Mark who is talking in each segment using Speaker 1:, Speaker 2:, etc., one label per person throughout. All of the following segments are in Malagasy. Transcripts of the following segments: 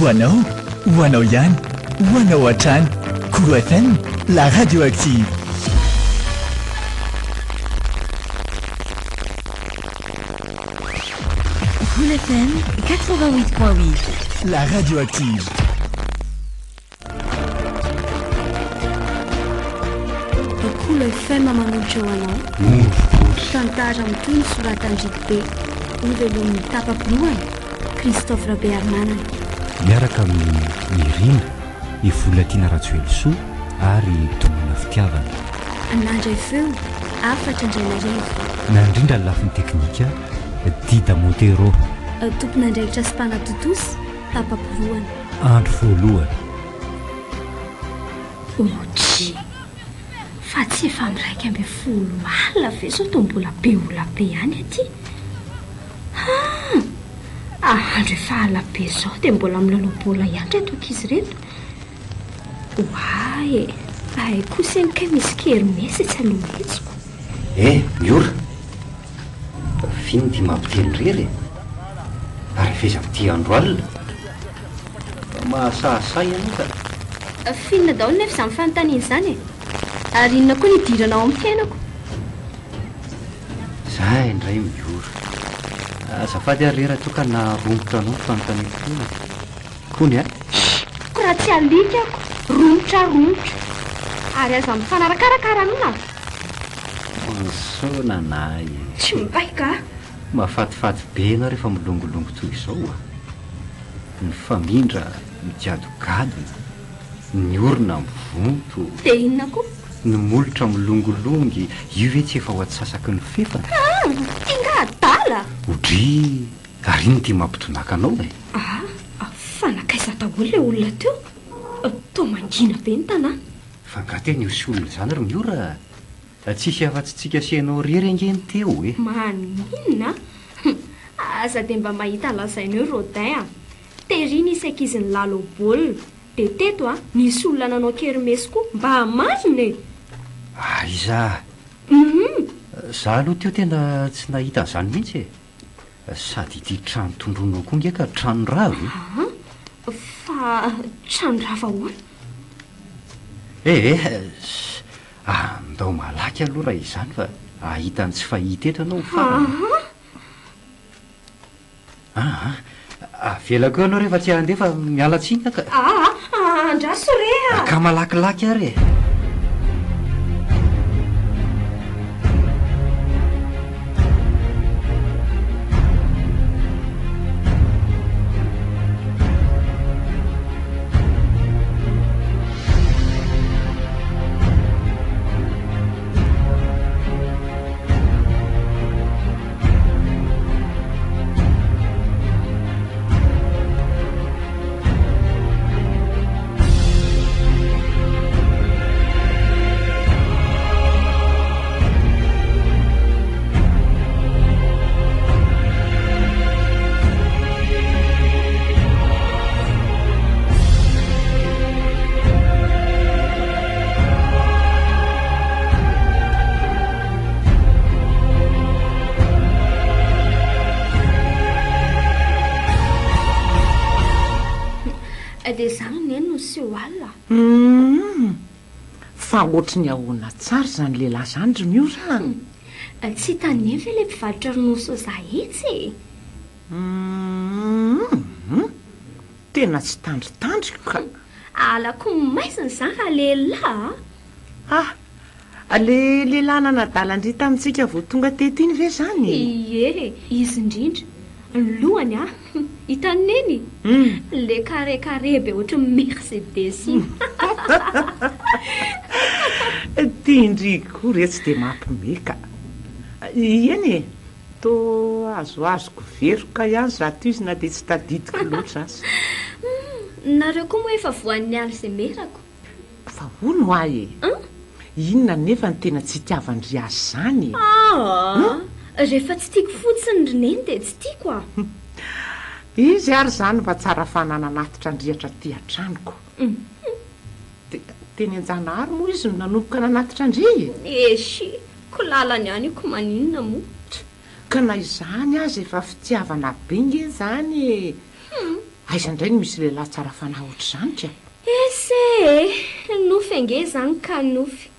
Speaker 1: Hoanao ihany, hoanao hatrany. Koro FM, la radio active.
Speaker 2: Koro FM 88.8.
Speaker 1: La radio active.
Speaker 3: Koro FM manolotra ho anao. Tantara mitony soratandriky be ovelon'ny tapapoloany Christophe Rabearmanana.
Speaker 4: Miaraka amin'ny Irina Ivolatina Ratsoelisoa ary Domina Fitiavana.
Speaker 3: Nandray feo afatra andrainareva.
Speaker 4: Nandrindra ny lafin'ny teknika Dida Montero.
Speaker 3: Tompona andraikitra sy mpanatotosy tapapoloany
Speaker 4: Andro voalohany.
Speaker 3: Ohatry fa tsy efa miraika amby folo alina ve sao toa mbola be olona be ihany aty. Andro efa alina be zao dia mbola milalao baolina ihany reto ankizy reto. Oay ay kosa any ka misy kermesy tsy aloha hetsiko.
Speaker 5: Miora fino ty mampiteny rery ary feza amin'ity andro alina mahasahasay ianao ka.
Speaker 3: Finona daholo nefa izany fanontaniana izany e. Ary inona koa nidiranao amin'ny fiainako.
Speaker 5: Zay indray miora azafady ary rera toka na rombotra anao fanontaniana kony a.
Speaker 3: Ko raha tsy alika ako romotra ary aza mifanarakarakara anona.
Speaker 5: Sona nay
Speaker 3: Tsy mibaika.
Speaker 5: mahafatifaty be ianao rehefa milongolongo toy izao ny famindra migadogado ny orona mivonto
Speaker 3: Dia inona koa?
Speaker 5: ny molotra milongolongy io ve tsy efa ho atsasaky ny fefana.
Speaker 3: Inga adala.
Speaker 5: Odry ary iny ty mampitonaka anao e.
Speaker 3: Fanakaisa daholo ilay olona teo. Toa mangina be ny tanàna.
Speaker 5: Fa angateny io sy olona izany ry miora tsisy afa-tsy tsika sianao rery angeny teo e.
Speaker 3: Maninona? Aza dia mba mahita lazainao Rodin. Terina isy ankiziny lalo baolina. Dia teto nisy olona nanao kermesy koa mba hamazona e.
Speaker 5: Iza za aloha teo tena tsy nahita an'izany mihitsy e. Sady ity trano tondronao koa ngeka trano rava.
Speaker 3: Fa trano rava hoana?
Speaker 5: Ndao malaky aloha raha izany fa ahitany tsy fahita eto anao farany. Avelako eo anao rehefa tsy handefa mialatsiny ka.
Speaker 3: Andraso reha.
Speaker 5: Ka malakilaky ary e.
Speaker 3: Dia izany neny no sy ho alina.
Speaker 6: Fa ohatry ny ahoana tsara izany lehilahy izany ry miora.
Speaker 3: Tsy tany ve ilay mpivarotra ronono soja etsy?
Speaker 6: Tena tsy tandritandriko ka.
Speaker 3: Alako maizina izany fa lehilahy.
Speaker 6: Le lehilahy nanadalandry tamintsika vao tonga teto iny ve izany?
Speaker 3: Ie, izy indrindra. Ny lohany hitaneny le carré be ohatry Mercedes iny.
Speaker 6: Tiandriko retsy dia mampimeka. Eny e, toa azoazoko veroka ihany zato izy na dia tsy tadidiko loatra azy.
Speaker 3: Nareo koa moa efa voan'ny aly izay merako.
Speaker 6: Fa hono ahy e. Inona nefa ny tena tsy itiavandry azy izany?
Speaker 3: Rehefa tsy tiako fotsiny ry neny dia tsy tiako
Speaker 6: Izy ary izany mba tsara fanana natitra andrihatra ty an-tranoko. Teny an-janahary moa izy no nanomboka nanatitra andry.
Speaker 3: Esy, ko lalany ihany ko maninona moa.
Speaker 6: Ka na izany azy efa fitiavana be nge izany. aiza indray no misy lehilahy tsara fanahy ohatr'izany ka
Speaker 3: ese nofy ange zany ka nofy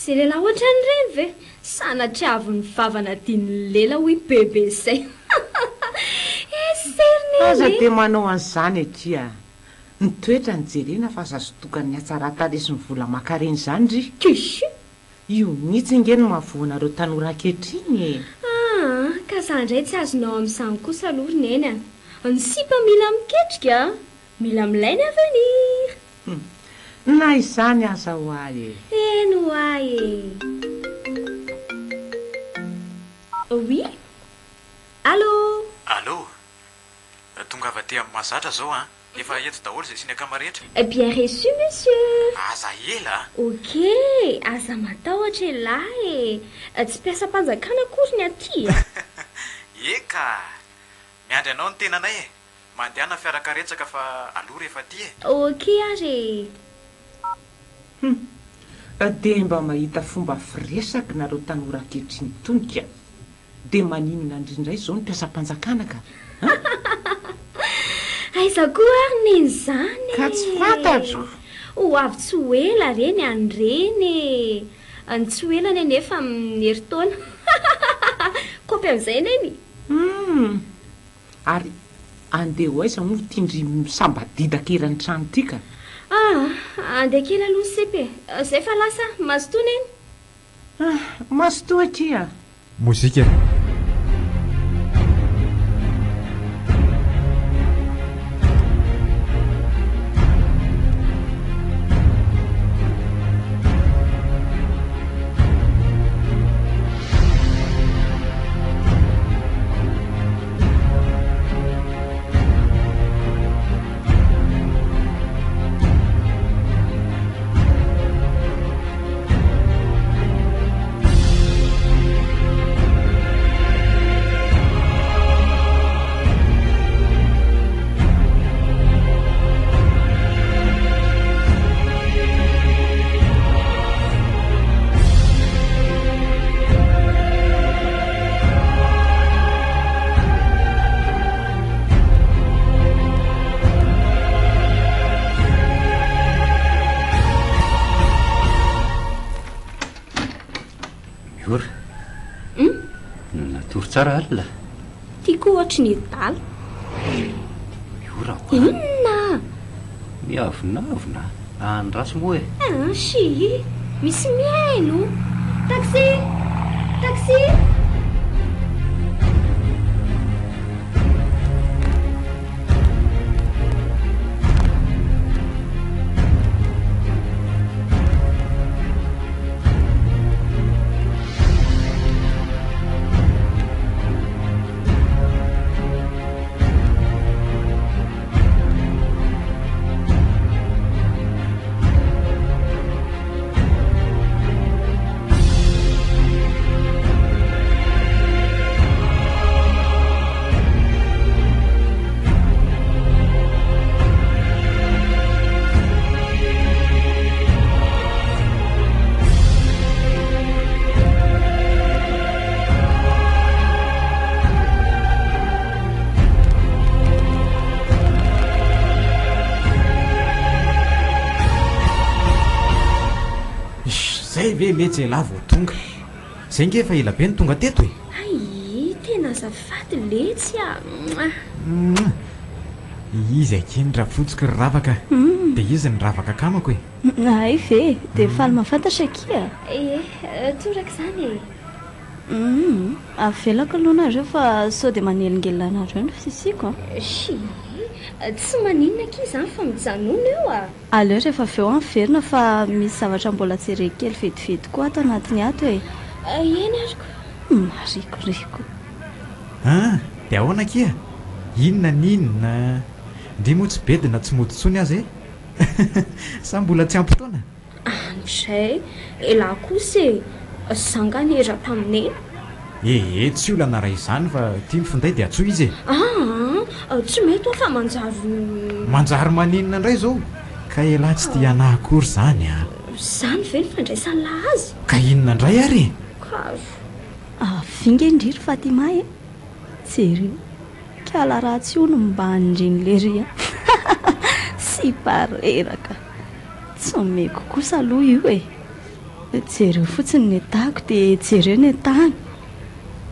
Speaker 3: sy lehilahy ohatran'ireny ve sanatria avy ny vavana tiany lela hoy bebe zay
Speaker 6: aza dia manao an'izany atya ny toetra ny jerena fa zazo tokany hatsarataresy ny vola makareny izany ry
Speaker 3: kisy
Speaker 6: io mihitsy inge no mahavoanareo tanora ankehitriny
Speaker 3: ka zandray tsy azonao amin'izany kosa aloha roneny a ny sipa mila miketrika mila milaina avenir
Speaker 6: na izany aza ho ahy
Speaker 3: eno ahy oui allo
Speaker 7: tonga avy amin'ny mahazatra zao a efa eto daholo zay siny akama rehetra
Speaker 3: bien reçu monsieur
Speaker 7: aza ela
Speaker 3: ok aza matahotra lahy tsy mpiasa-panjakana akory ny aty
Speaker 7: eka miandry anao ny tenanay mandehana fiarakaretsaka fa aloha rehefa ty
Speaker 3: ok ary
Speaker 6: dia mba mahita fomba firesaka nareo tanora ankehitriny tonika dia maninona indrindray zao ny mpiasa-panjakana ka
Speaker 3: aiza koa ary neny zany
Speaker 6: ka tsy fantatro
Speaker 3: ho avy tsy ho ela reny andreny ny tsy ho elany anefa amin'ny heritaona kopy amin'izay neny
Speaker 6: ary andeha ho aiza moa tindry sambadidaka eran'ny trano ity ka
Speaker 3: andeha kely aloha sepe zay fa lasa mazotoa neny
Speaker 6: mazotoa atia
Speaker 4: mozika
Speaker 5: natory tsara alina
Speaker 3: tiako ohatry ny dala
Speaker 5: miora
Speaker 3: inona
Speaker 5: miavonavona andraso moa
Speaker 3: si misy miaino taxi taxi
Speaker 4: zay ve metsy ela vo tonga zay nge efa ela be ny tonga teto
Speaker 3: ay tena azafady letsy
Speaker 4: izy akiny raha fotsika ry ravaka dia izy ny ravaka kamako
Speaker 2: ay ve dia faly mahafantatra kia
Speaker 3: toraka izany
Speaker 2: avelako aloha nareo fa sao dia manelingelina anareo ny fisiko
Speaker 3: si tsy maninona ki izany fa mijanona eo
Speaker 2: aleo rehefa aveo anyverina fa misy zavatra mbola tserykely vetivety koa ato anatiny ato
Speaker 3: eny aryko
Speaker 2: marikoriko
Speaker 4: dia ahoana kia inona ninona ndry moa tsy bedina tsy motontsony azy sa mbola tsy ampytaona
Speaker 3: anozay elahy kosa zangany era tamineny
Speaker 4: tsy olana raha izany fa tia mifinday dia atsoa izy
Speaker 3: tsy mety oa fa
Speaker 4: manjary maninona indray zao ka elahy tsy tia anahy akory zany
Speaker 3: zany ve ny fandraisan'lahy azy
Speaker 4: ka inona indray ary
Speaker 2: vinga indriry Fatima jereo kala raha tsy ono mba andriny le ry tsy pareraka tsy omeko kosa aloha io e jereo fotsiny ny atako dia jereo ny atany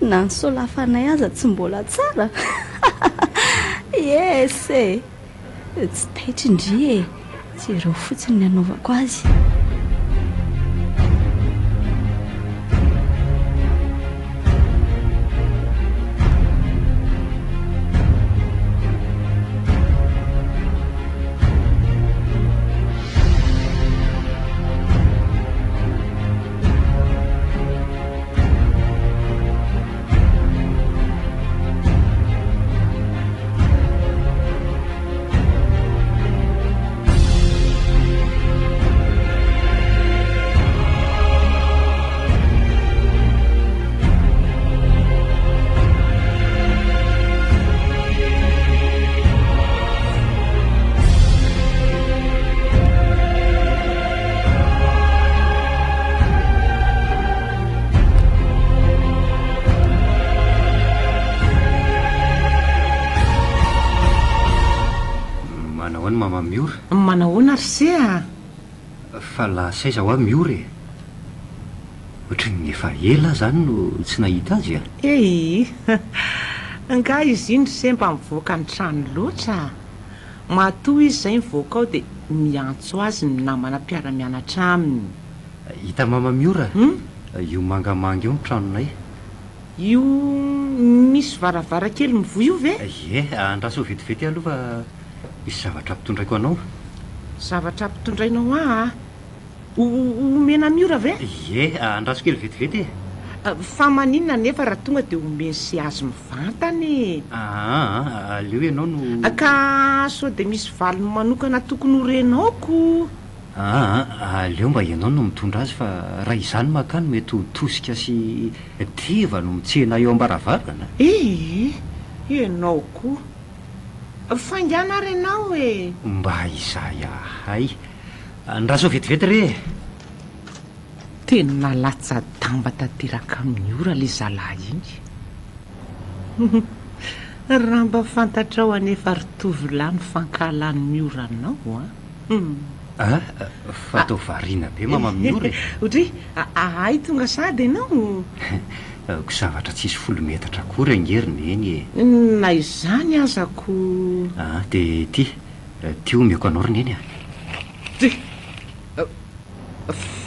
Speaker 2: na ny solafanay aza tsy mbola tsara yes e tsy taitra indri e jereo fotsiny ny anaovako azy.
Speaker 6: Manahoana ry se a
Speaker 5: fa lasaiza ho a miora e ohatrany efa ela zany no tsy nahita azy a
Speaker 6: nga izy indry se mba mivoaka ny trano loatra matoa izy izay mivoaka ao dia miantso azy ny namana mpiara-mianatra aminy.
Speaker 5: Hita mama miora io mangamanga eo ny tranonay
Speaker 6: io misy varavarakely mivoa io ve
Speaker 5: andraso vetivety aloha fa misy zavatra ampitondraiko anao.
Speaker 6: Zavatra ampitondrainao a omena miora ve
Speaker 5: andraso kely vetivety
Speaker 6: fa maninona nefa raha tonga dia omeny sy azy mivantany
Speaker 5: aleo ianao no
Speaker 6: ka sao dia misy valiny manokana tokony horenaoko
Speaker 5: aleo mba ianao no mitondra azy fa raha izany makano mety ho tosika sy teva no mitsena eo ambaravarana.
Speaker 6: ianao koa fangana renao e
Speaker 5: mba izay ahay andraso vetivety re
Speaker 6: tena latsa damba tanteraka amin'ny ora le zalahy iny raha mba fantatrao anefa ritovy-lahy ny fankalan'ny mioranao
Speaker 5: fa atao variana be mama miora
Speaker 6: ohatry ahay tonga sady ianao
Speaker 5: ko zavatra tsisy folo-metatra kory angeriny eny
Speaker 6: na izany azako
Speaker 5: dia ty omeko anao riny eny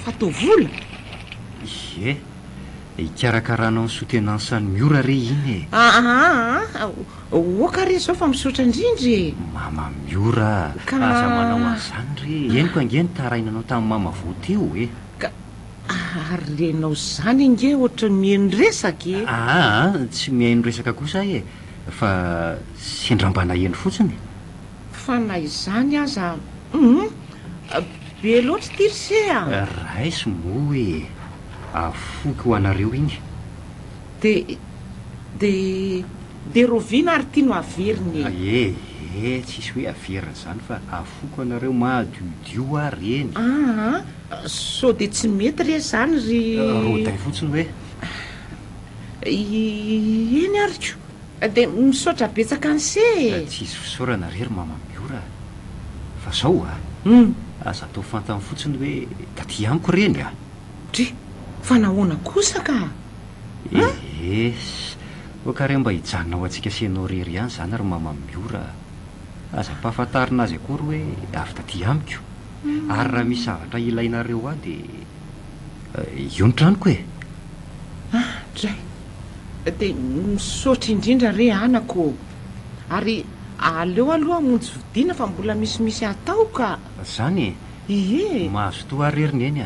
Speaker 6: fatao vola
Speaker 5: hikarakarahanao ny sotenansan'ny miora re iny
Speaker 6: oka re zao fa misaotra indrindry
Speaker 5: mama miora aza manao azany re eniko ange ny tarainanao tamin'ny mama voteo
Speaker 6: ary renao zany inge ohatra mihaino resaka
Speaker 5: tsy mihaino resaka kosa fa sendram-bana eny fotsiny
Speaker 6: fa na izany aza be loatra ty ry se
Speaker 5: raisy mo afoky ho anareo iny
Speaker 6: de roviana ary tia no averiny
Speaker 5: tsisy hoe averina zany fa afoko anareo mahadiodio ary eny
Speaker 6: sao dia tsy mety re zany ry
Speaker 5: roday fotsiny hoe
Speaker 6: eny aryko dia misaotra betsaka ny se
Speaker 5: tsisy fisaorana rery mama miora fa zao aza atao fantany fotsiny hoe taty amiko reny
Speaker 6: fa nahoana kosa ka
Speaker 5: okare mba hijanonao antsika senao rery ihany zany ary mama miora aza mpahafantarina azy akory hoe avy taty amiko ary raha misy zavatra ilainareo aho dia io ny tranoko
Speaker 6: dray dia misaotra indrindra re anako ary aleo aloha monjy vidiana fa mbola misimisy atao ka
Speaker 5: zany mahazo toa reriny eny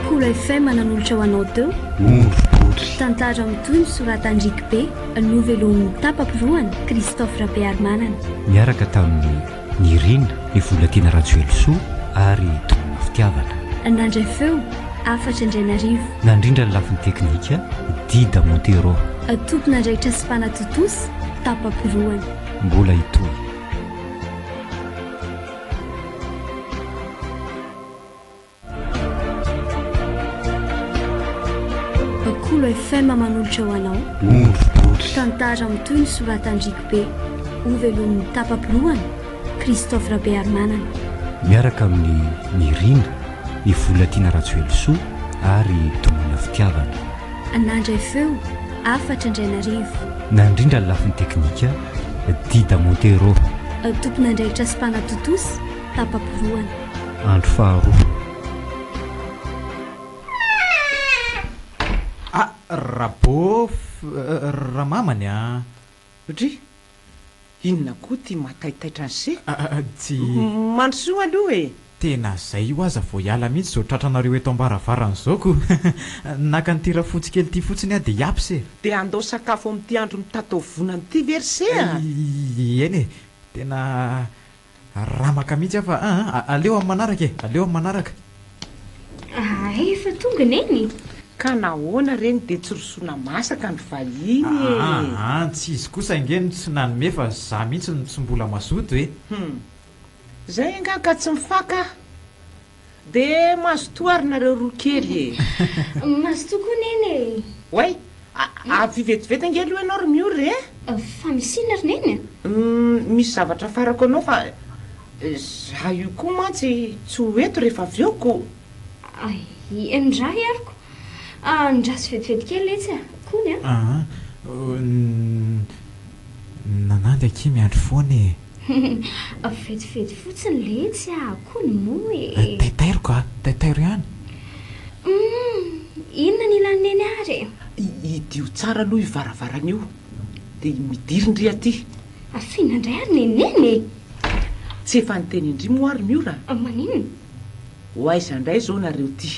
Speaker 3: Cool FM nanolotra ho anao teo tantara mitoy misoratandriky be novelon'ny tapapiroany Christophe Rabearmanana
Speaker 5: miaraka tamin'ny Nirina ny vola-tiana Rajoelsoa ary Tona Fitiavana
Speaker 3: nandray feo afatra Andrianarivo
Speaker 5: nandrindra ny lafiny teknika Dida Montero
Speaker 3: tompona andraikitra sy mpanatotosy tapapiroany
Speaker 5: mbola hitoy
Speaker 3: Cool FM manolotra ho anao tantara mitoy ny soratandriky be ovelon'ny tapapoloany Christophe Rabearmanana
Speaker 5: miaraka amin'ny Mirina ny Volatiana Ratsoelosoa ary Domina Fitiavana
Speaker 3: nandray feo afatra Indrainarivo
Speaker 5: nandrindra ny lafiny teknika Dida Montero
Speaker 3: tompon'andraikitra sy mpanatotosy tapapoloany
Speaker 5: andro faharoa
Speaker 4: Rabô ramamany a
Speaker 6: dry inona koa ty mataitaitra ny se
Speaker 4: tsy
Speaker 6: mandrosoa aloha e
Speaker 4: tena zay io aza vao hiala mihitsy zao tratranareo eto ambaravarany zao ko naka ny tira fotsy kely ty fotsiny a de hiapse
Speaker 6: de andao sakafo amin'ity andro mitatovonany ty verse a
Speaker 4: eny e tena ramaka mihitsy a fa aleo amin'ny manaraka e aleo amin'ny manaraka
Speaker 3: efa tonga neny
Speaker 6: ka nahoana reny de tsy rosoana masaka ny vahiny
Speaker 4: tsy izy kosa ingeny tsy nanome fa za mihitsy tsy mbola mazoto e
Speaker 6: zay anga ka tsy mifaka de mazo toarinareo roa kely e
Speaker 3: mazo tokoa neny
Speaker 6: oay avy vetivety ange aloha ianao ry miory
Speaker 3: fa misina ry neny
Speaker 6: misy zavatra farako anao fa za io koa mantsy tsy ho eto rehefa avy eo ko
Speaker 3: ndray ariko ndrasy vetivety kely letsy a kony
Speaker 4: nanandy aky miandro foana e
Speaker 3: vetivety fotsiny letsy a kony mo e
Speaker 4: taitairoko a taitairo ihany
Speaker 3: inona ny ilany neny ary
Speaker 6: idio tsara aloha ivaravarana io de midirindry aty
Speaker 3: finandray ary neneny
Speaker 6: tsy efa nyteny indry mo ary miora
Speaker 3: maninona
Speaker 6: ho aizandray zao nareo ty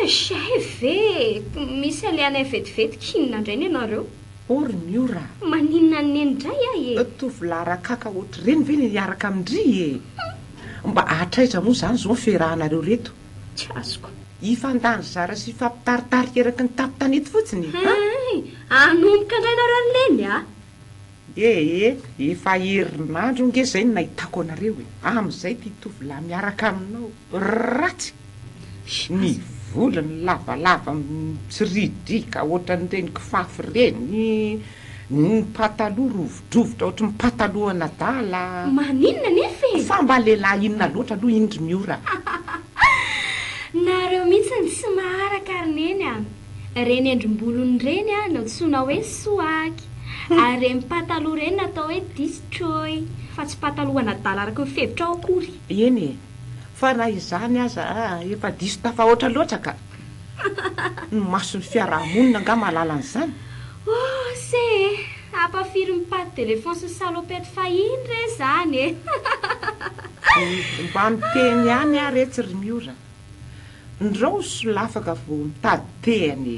Speaker 3: say ve misy aleanay vetivety kinona indray ny ianareo
Speaker 6: ory miora
Speaker 3: maninona ny nendray a e
Speaker 6: tovilarakaka ohatry reny ve ny iaraka amindry e mba atraiza moa zany zao ferahanareo reto
Speaker 3: tsy azoko
Speaker 6: ifandany zara sy ifampitaritarika eraky ny tapitanety fotsiny
Speaker 3: anomboka indray nareo ny leny a
Speaker 6: efa herinandro nge zay ny nahitako anareo e am'izay ty tovolahy miaraka aminao ratsy ny volany lavalava tsiridrika ohatra ny reny kifafy reny ny pataloha rovodrovotra ohatra ny pataloha nadala
Speaker 3: maninona nefa
Speaker 6: fa mba lehilahy inona loatra aloha indry miora
Speaker 3: nareo mihitsy ny tsy maharaka ary neny a reny endrim-bolony reny a natsoina hoe soaky ary reny pataloha reny natao hoe distroy fa tsy pataloha nadala araka fevitra ao akory
Speaker 6: eny e fa na izany aza efa diso tafahoatra loatra ka ny mason'ny fiarahamonina nga malala an'izany
Speaker 3: se ampafiry mipady telefony sy salopety fahiny re zany e
Speaker 6: mba miteny ihany a retsy ry miora ndrao solafaka vo mitady tehany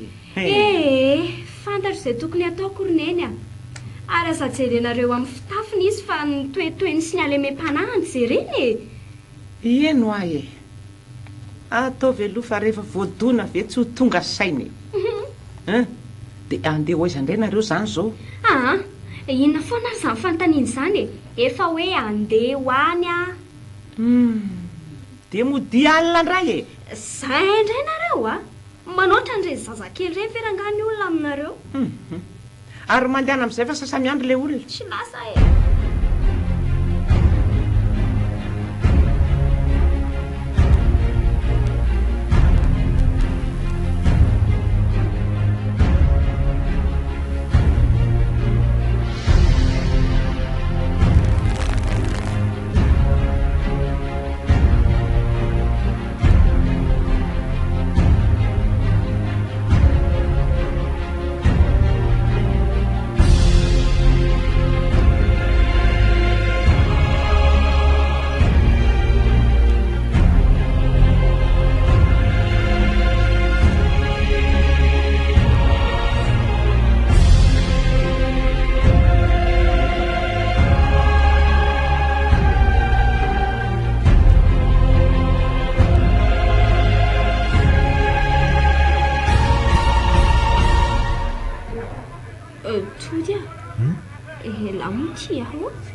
Speaker 3: fantatro izay tokony ataoko ry neny a ary aza jerenareo amin'ny fitafiny izy fa nytoetoeny sy ny alemem-panahany reny e
Speaker 6: eno ahy e ataovy aloha fa rehefa voadona ve tsy ho tonga sainy de andeha ho aiza indray nareo zany zao
Speaker 3: inona foana ary zany fanontaniany zany e efa hoe andeha ho any a
Speaker 6: de modi alina ndray e
Speaker 3: zay indray nareo a manoatra nireny zazakely reny ferangany olona aminareo
Speaker 6: ary mandehana am'izay fa sasamiandro le olona
Speaker 3: tsy lasa e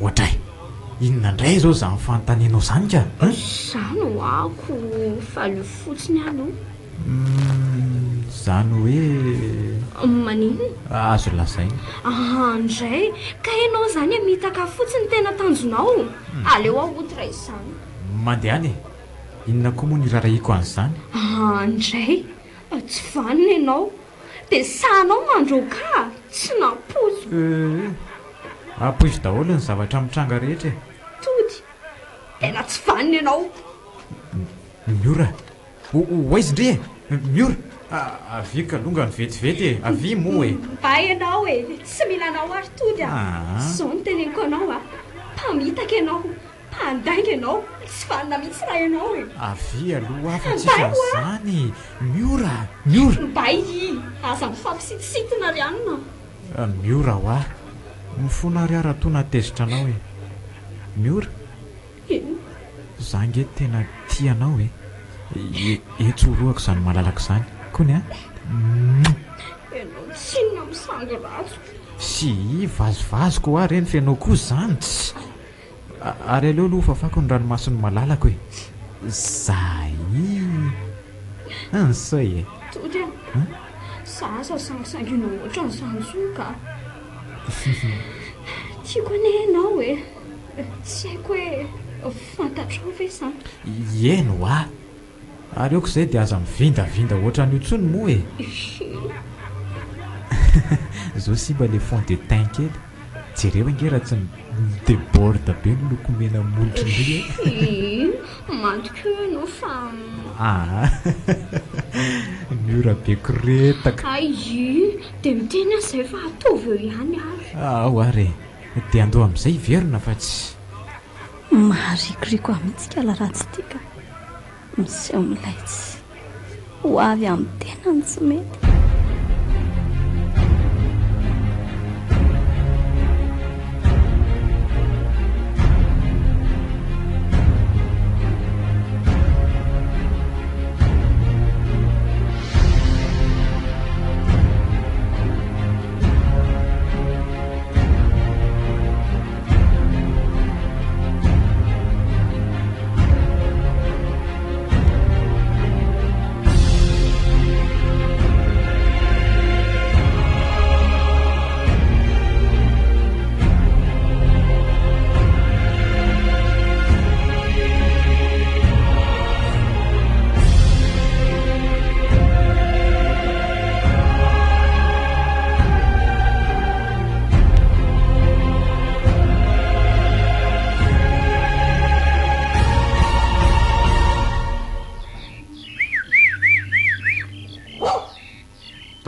Speaker 4: ohatray inona ndray zao za mifanontanianao zany ka
Speaker 3: zany ho ako fa lo fotsiny aloha
Speaker 4: Zany hoe
Speaker 3: maninona
Speaker 4: azo lazainy
Speaker 3: andray ka ianao zany mitaka fotsiny tena tanjonao aleo ahotra izany
Speaker 4: mandehany inona koa moa ny rarahiko an'izany
Speaker 3: andray tsy vanina ianao dia sahnao mandroka tsy nampozo
Speaker 4: ampoizy daholo ny zavatra mitranga rehetra
Speaker 3: tody tena tsy vanina ianao
Speaker 4: miora oaizy ndre miora avika longa ny vetivety avy moa e
Speaker 3: mba ianao e tsy milanao ary tody zao ny teneniko anao mpamitaka ianao mpandainga ianao tsy vanina mihitsy raha ianao e
Speaker 4: avy aloha afa-tsisazany miora miora
Speaker 3: mba aza mifampisitisitina ry anina
Speaker 4: miora ho ah mifona ry ara-tona tezitra anao e miora zange tena tianao e etsoroako izany malalaka izany kony
Speaker 3: ianao tsinona misangy ratso
Speaker 4: sy vazovazoko ho a reny fianao koa zany tsy ary aleo aloha fafako ny ranomasony malalako e zay ansay e
Speaker 3: tody zaza sangisanginao ohatra ny sanjoka tiako ane ianao e tsy haiko hoe fantatrao ve zany
Speaker 4: eno a ary eoko izay dia aza mivindavinda ohatra n'io tsony moa e zao si mba le fond de tein kely jereo angera tsy deborde be ny lokomena molotry ndry
Speaker 3: mantoko ianao fa
Speaker 4: miora beko retaka
Speaker 3: ai dia miteny azay fa atovy eo ihany ary
Speaker 4: ao ary dia andoha amin'izay hiverona fa tsy
Speaker 2: maharikoriko amintsika laharatsy tika miseho milaitsy ho avy amin'ny tenany tsy mety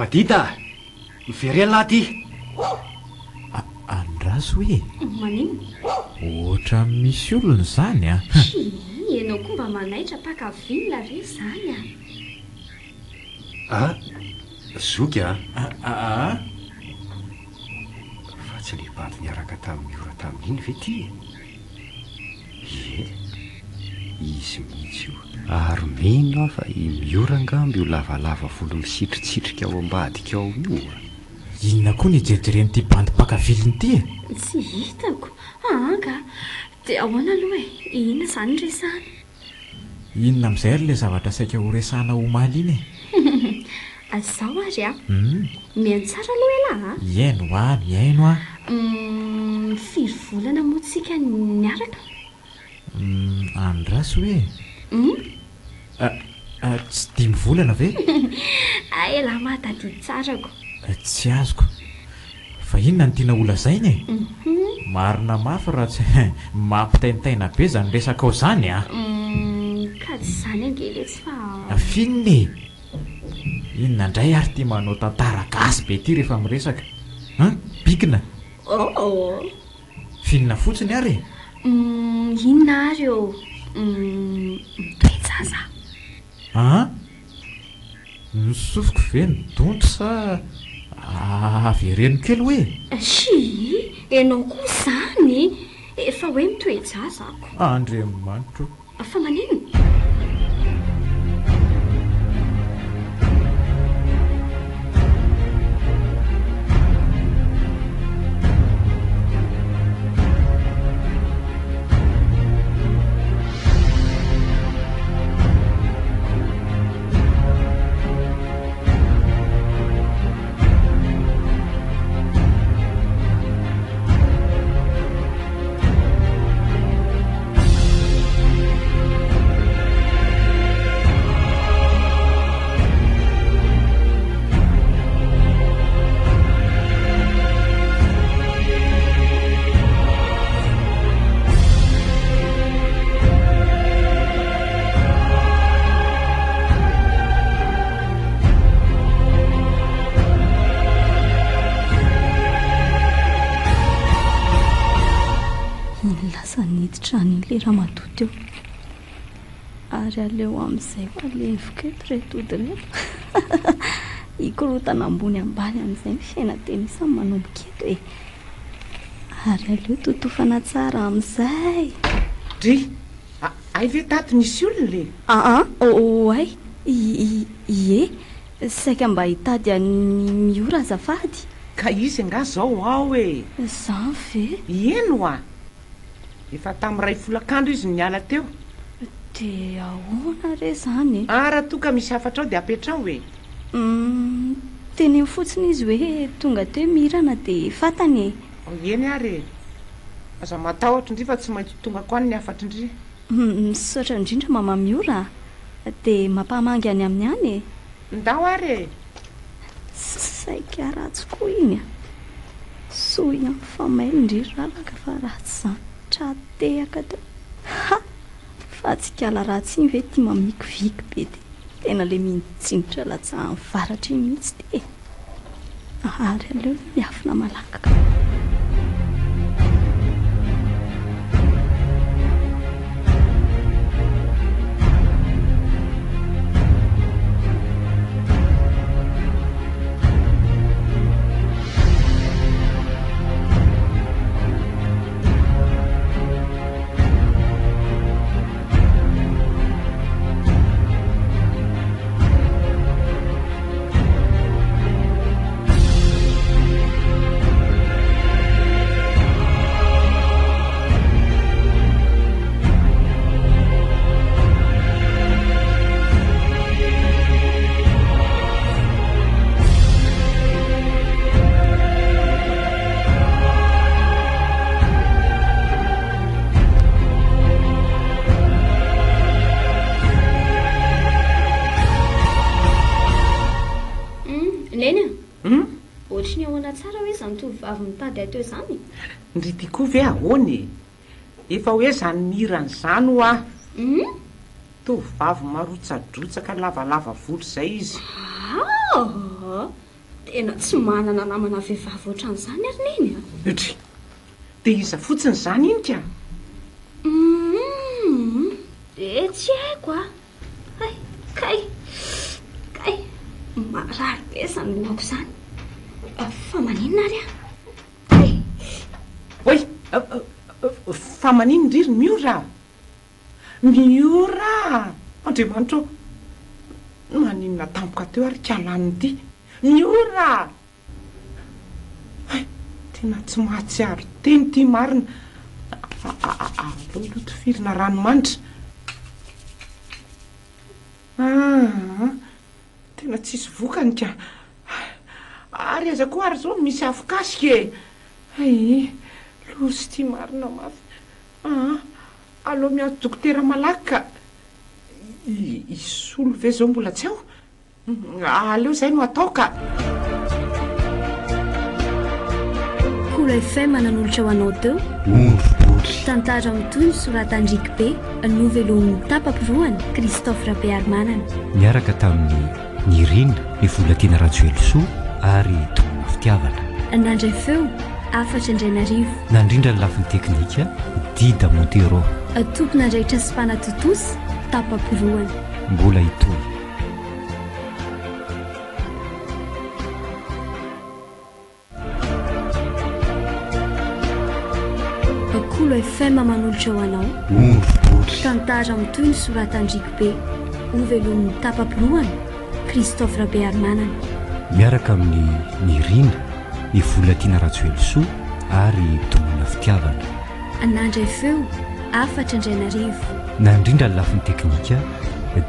Speaker 5: badita mivery alaty
Speaker 4: andraso hoe
Speaker 3: manino
Speaker 4: ohatra misy olona zany
Speaker 3: ianao koa mba manaitra mpakavinona re zany
Speaker 5: zoky fa tsy le bavy miaraka tamin'ny ora tamin'iny ve ty izy mihitsy io ary meno fa miora-ngamby io lavalava volo misitritsitrika ao ambadika ao io
Speaker 4: inona koa ny jerijereny bandy mpakaviliny ty
Speaker 3: tsy hitako ka dia ahoana aloha inona zany resahana
Speaker 4: inona amin'izay ary le zavatra saika ho resahana omaly iny
Speaker 3: zao ary mihaino tsara aloha
Speaker 4: ihaino mihaino
Speaker 3: firy volana moa tsika niaraka
Speaker 4: andraso hoe tsy 5 volana ve
Speaker 3: laha mahatadidy tsarako
Speaker 4: tsy azoko fa inona ny tiana olazainy marina mafy raha tsy mampitaintaina be zany resaka ao zany
Speaker 3: ka tsy zany angely tsy fa
Speaker 4: finony inona indray ary tia manao tantara gasy be ty rehefa miresaka bikina finona fotsiny ary
Speaker 3: inona ary eo mitoejaza
Speaker 4: nisofiko ve ny donto sa avereno kely hoe
Speaker 3: ianao koa zany efa hoe mitoejazako
Speaker 4: andriamanitro
Speaker 3: fa manino
Speaker 2: iny lasa niditra ny lera matoto eo ary aleo amin'izay ho alevoka eto retody reto ikorotana ambony ambany amin'izay ny fiaina teny isany manomboka eto e ary aleo totofana tsara amin'izay
Speaker 6: dry ay ve tato nisy olona le
Speaker 2: oay ie saika mba hitady any miora azafady
Speaker 6: ka izy nga zao ao e
Speaker 2: za ve
Speaker 6: eno a efa tamin'ny ray folakandro izy niala teo
Speaker 2: de ahoana re zany
Speaker 6: raha toka misy afatra ao de apetrao e
Speaker 2: teny fotsiny izy hoe tonga teo mirana de fatany
Speaker 6: eny ary aza matahotra indri fa tsy maintsy tonga ko any ny afatra indri
Speaker 2: misaotra indrindra mama miora de mampamangy any amin'ny any
Speaker 6: ndao ary
Speaker 2: saika ratsy koa iny a so ihany famaily indri ralaka fa ratsy zany tratehaka teo fa tsy kala ratsy iny ve tia mamikoviky be de tena le minitsinitra latsahan'ny varatra iny mihitsy de ary aleo miafina malakaka tovavy mitady ateo zany
Speaker 6: ndry ty koa ve ahoany efa hoe zany mirany zany ho a tovavy marotsadrotsaka lavalava volo zay izy
Speaker 3: tena tsy manana namana vehivavy ohatran'izany ary neny
Speaker 6: etry de iza fotsiny zany iny ka
Speaker 3: de tsy haiko a kay marary be zany lohako zany fa maninona ary
Speaker 6: oy fa maninona indriry miora andriamanitro maninona tampoka teo ary kalaniny ty miora tena tsy mahatsiaro teny ty marina loto firina ranomanitra tena tsisy vokany ka ary aza koa ary zao misy afokasika losy ty marina mafy aloha miazo dokotera malaky ka isolo ve zao mbola tsy ao aleo zay no atao ka
Speaker 8: Kolo FM nan'olotra ho anao teo tantara mitoy ny soratandriky be novelomin'ny tapapiroany Christophe Rabearmanana
Speaker 5: miaraka tamin'ny Nirina ny volatiana Ratsoelosoa ary tomona fitiavana
Speaker 8: nandray feo afatra Andrianarivo
Speaker 5: nandrindra ny lafiny teknika Dida Montero
Speaker 8: tompona andraikitra sy fanatotosy tapapiroany
Speaker 5: mbola itoy
Speaker 8: Kolo FM manolotra ho anao tantara mitoy ny soratandriky be novelomin'ny tapapiroany Christophe Rabearmanana
Speaker 5: miaraka amin'ny Nirina ny volatiana Ratsoelosoa ary tomona fitiavana
Speaker 8: nandray feo afatra Andrianarivo
Speaker 5: nandrindra ny lafiny teknika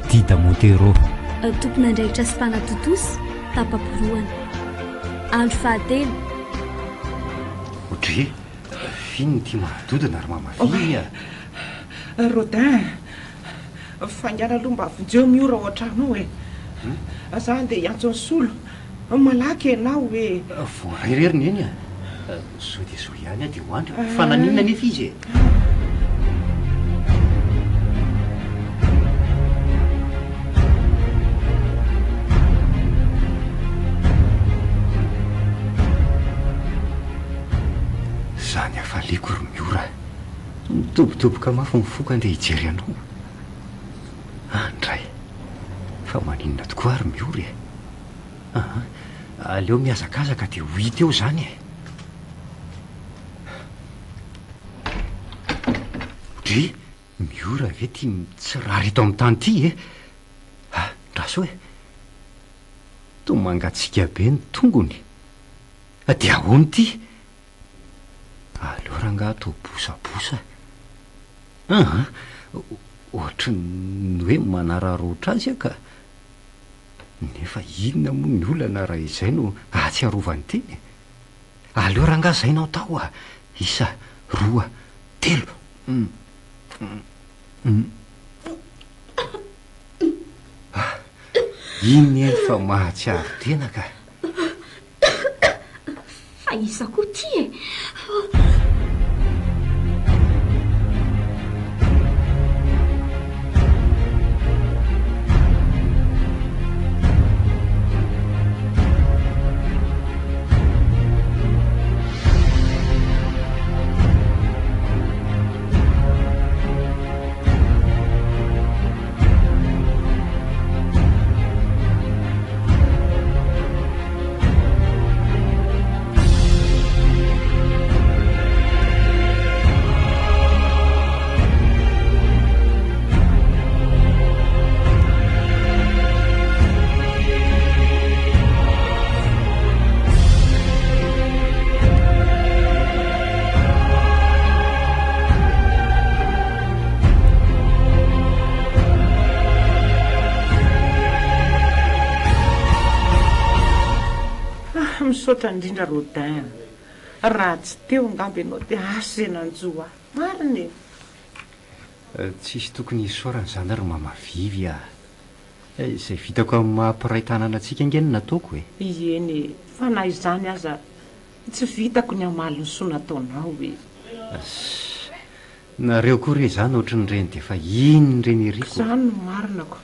Speaker 5: Dida Montero
Speaker 8: tompona andraikitra sy fanatotosy tapapiroany andro fahatelo
Speaker 5: otry finy ty mahadodina ary mamavia
Speaker 6: Rodin fangana aloha mba avinjeo miora ao an-trano e za andeha hiantsony solo malaky ianao hoe
Speaker 5: voaraireriny eny so de so ihany a de hoandry fa naninona nefa izy e zany afaliako ry miora mitobotoboka mafy mifoka andeha hijery anao. Andray fa maninona tokoa ary miory e. Aleo miazakazaka dia ho hita eo zany e. Dry miora ve ty tsy rary eto amin'ny tany ity e. Raso hoe to mangatsika be ny tongony dia ahoany ty. Aleo ranga to bosabosa. Ohatra ny hoe manararoatra azy ka nefa inona moa ny olana raha izay no ahatsiarovany teny. Aleo ranga zainao tao a. Isa, roa, telo. Iny eny fa mahatsiaro tena ka.
Speaker 3: Fa isa koa ty e.
Speaker 6: Misaotra indrindra Rodin, raha tsy teo ngambo ianao dia asenanjoa mariny.
Speaker 5: Tsisy tokony hisaorana izany ary mamavivy a. Izay vitako amin'ny mampiray tanana antsika ingeny nataoko e.
Speaker 6: Eny, fa na izany aza tsy vitako ny amaly ny soa nataonao e.
Speaker 5: Nareo koa re zany ohatry ny reny dia fa iny reny eriko.
Speaker 6: Zany no marinako.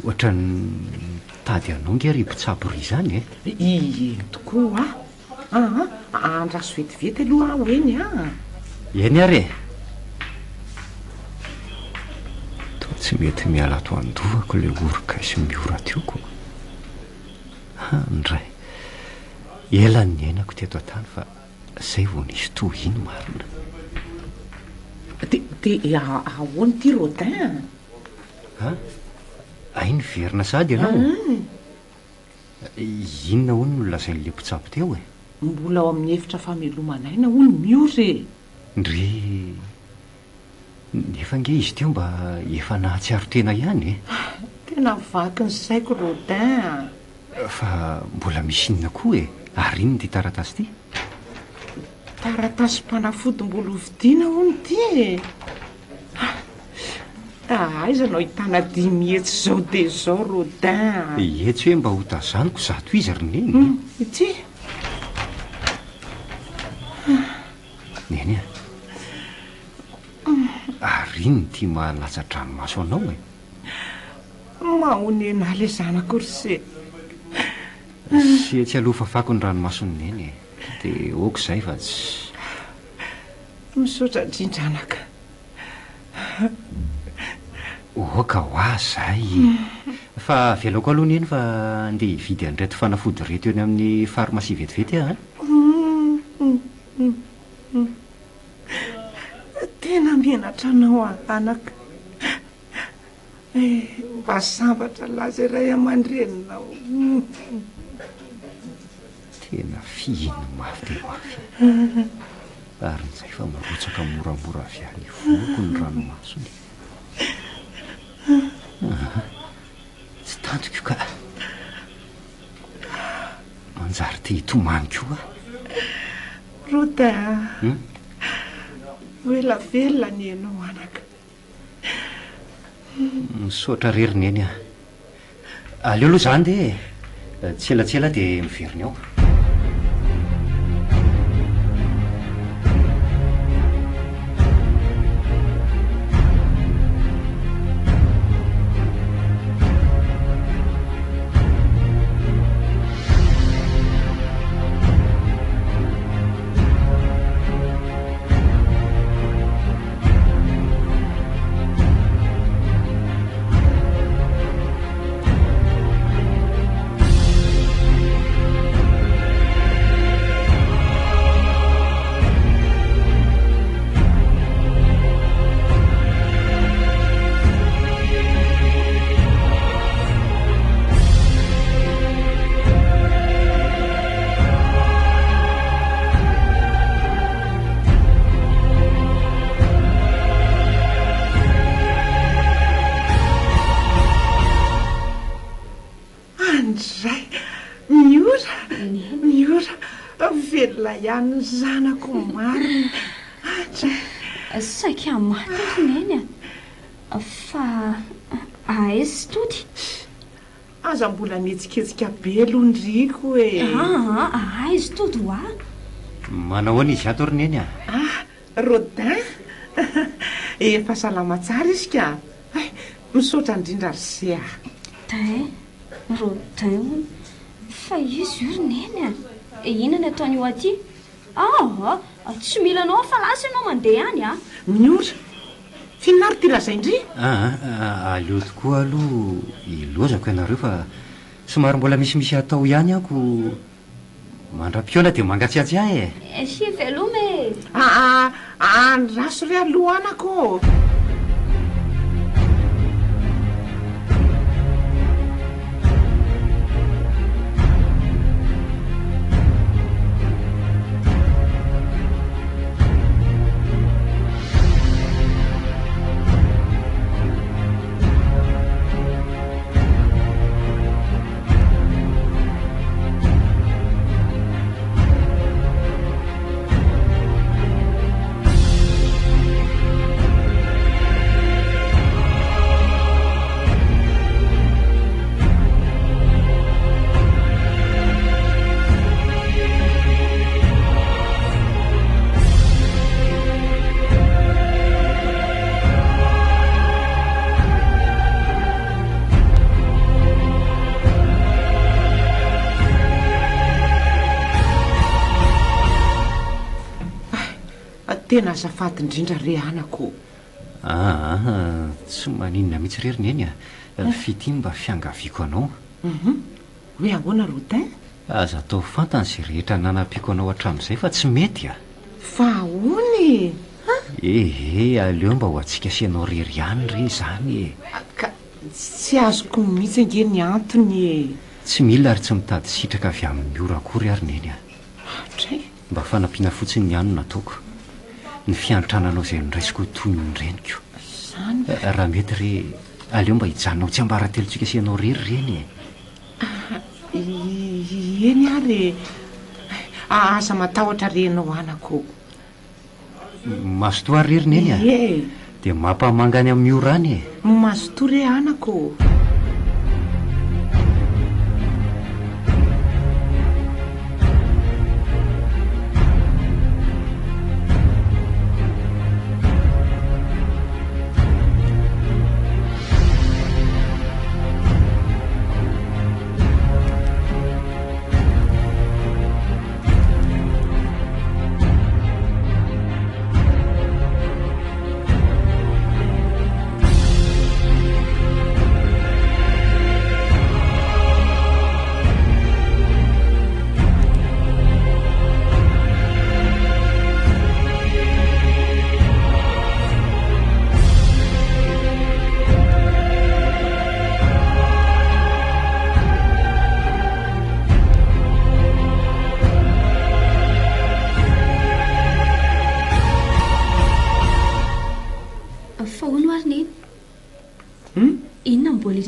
Speaker 5: Ohatra ny tady anao nge ripitsabo ry zany e.
Speaker 6: Eny tokoa andraso vetivety aloha aho eny
Speaker 5: Eny ary tsy mety miala ato andohako le oroka sy miora tioko. Andray elan'ny ainako teto an-tany fa zay vao nisy toa iny marina.
Speaker 6: Dia ahoany ty Rodin?
Speaker 5: Ainy verina sady ianao. Inona hono no lazain'le mpitsabo teo e?
Speaker 6: Mbola ao amin'ny efitra famelomanaina hono miory.
Speaker 5: Ndry nefa nge izy teo mba efa nahatsiaro tena ihany e.
Speaker 6: Tena vaky ny saiko Rodin.
Speaker 5: Fa mbola misy inona koa e. Ary inona ty taratasy ty?
Speaker 6: Taratasy mpanafody mbola hovidiana hono ty e. Aiza no ahitana 10 hetsy zao dia zao Rodin.
Speaker 5: Hetsy hoe mba ho tazaniko zato izy ry neny.
Speaker 6: Ity
Speaker 5: neny ary iny ty mahalatsa-dranomaso anao e.
Speaker 6: Mahony ena le zanako ry se.
Speaker 5: Tsy aloha fafako ny ranomasony neny e. Dia oko izay fa tsy
Speaker 6: misaotra drindranaka.
Speaker 5: Oka ho azy zay. Fa velako aloha neny fa andeha hividy an'ireto fanafody reto eny amin'ny farmasia vetivety a.
Speaker 6: Tena menatra anao anaka. Mba sambatra laza iray aman-dreninao.
Speaker 5: Tena fihiny mafy dia mafy. Ary n'izay fa marotsaka moramora avy any voko ny ranomasony. Tsy tantoko ka manjary te hitomany koa.
Speaker 6: Rodin, velavelona ny ianao anaka.
Speaker 5: Misaotra reriny eny a. Aleo aloha zany dia tselatsela dia miveriny ao.
Speaker 6: velona ihany zanako marina
Speaker 2: saika maty neny fa aizy tody
Speaker 6: aza mbola mihetsiketsika be londriko e
Speaker 2: aizy tody ho a
Speaker 5: manao any izy ato roneny
Speaker 6: rodin efa salama tsara izy ka misaotra indrindra rysea
Speaker 2: din rodin fa izy io roneny inona ataony eo aty tsy milanao fa lasa ianao mandeha any
Speaker 6: miora finary ty lazaindry
Speaker 5: aleo tokoa aloha ilozako ianareo fa somary mbola misimisy atao ihany ako mandram-piona dia mangatsiatsy ahy
Speaker 2: sy velome
Speaker 6: andraso ry aloha anako tena azafady indrindra re anako
Speaker 5: tsy maninona mihitsy rerineny fity mba fiangaviako anao
Speaker 6: hoe ahoana rodin
Speaker 5: aza atao fantany zay rehetra nanam-piako anao hatramin'izay fa tsy mety
Speaker 6: fa ony
Speaker 5: aleo mba ho atsika sianao rery ihany re zany
Speaker 6: ka tsy azoko mihitsy ange ny antony
Speaker 5: tsy mila ary tsy mitady sitraka avy amin'ny ora akory ary neny
Speaker 6: tray
Speaker 5: mba fanampiana fotsiny ny ano nataoko ny fiantrananao izay nondraisiko toy nyreniko
Speaker 6: zany
Speaker 5: raha mety re aleo mba hijanonao tsy ambaratelontsika sianao rery reny
Speaker 6: eny ary aza matahotra renao anako
Speaker 5: mazotoa rery neny dia mampamangany amin'ny orany
Speaker 6: mazotoa re anako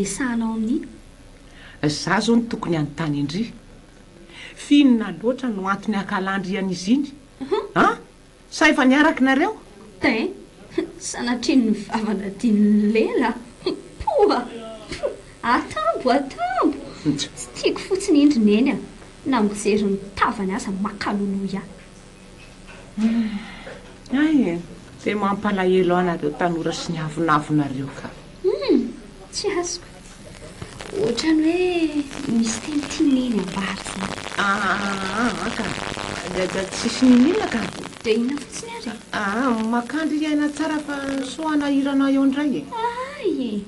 Speaker 2: resanao amin'iny
Speaker 6: za zao ny tokony anytany indry finona loatra no antony akalandrian'izy iny sa efa niaraky nareo
Speaker 2: tin sanatriny ny vavana tiany lela poa atambo tsy tiako fotsiny indriny eny na mijery ny tavany aza makalolo
Speaker 6: ay dia mampalahelo anareo tanora sy ny avonavonareo ka
Speaker 2: tsy azoko ohatrany hoe misy teny tianeny ambary zany
Speaker 6: ka tsisy ninina ka
Speaker 2: dia inona fotsiny ary
Speaker 6: makandry iaina tsara fa soana irana eo indray
Speaker 2: ay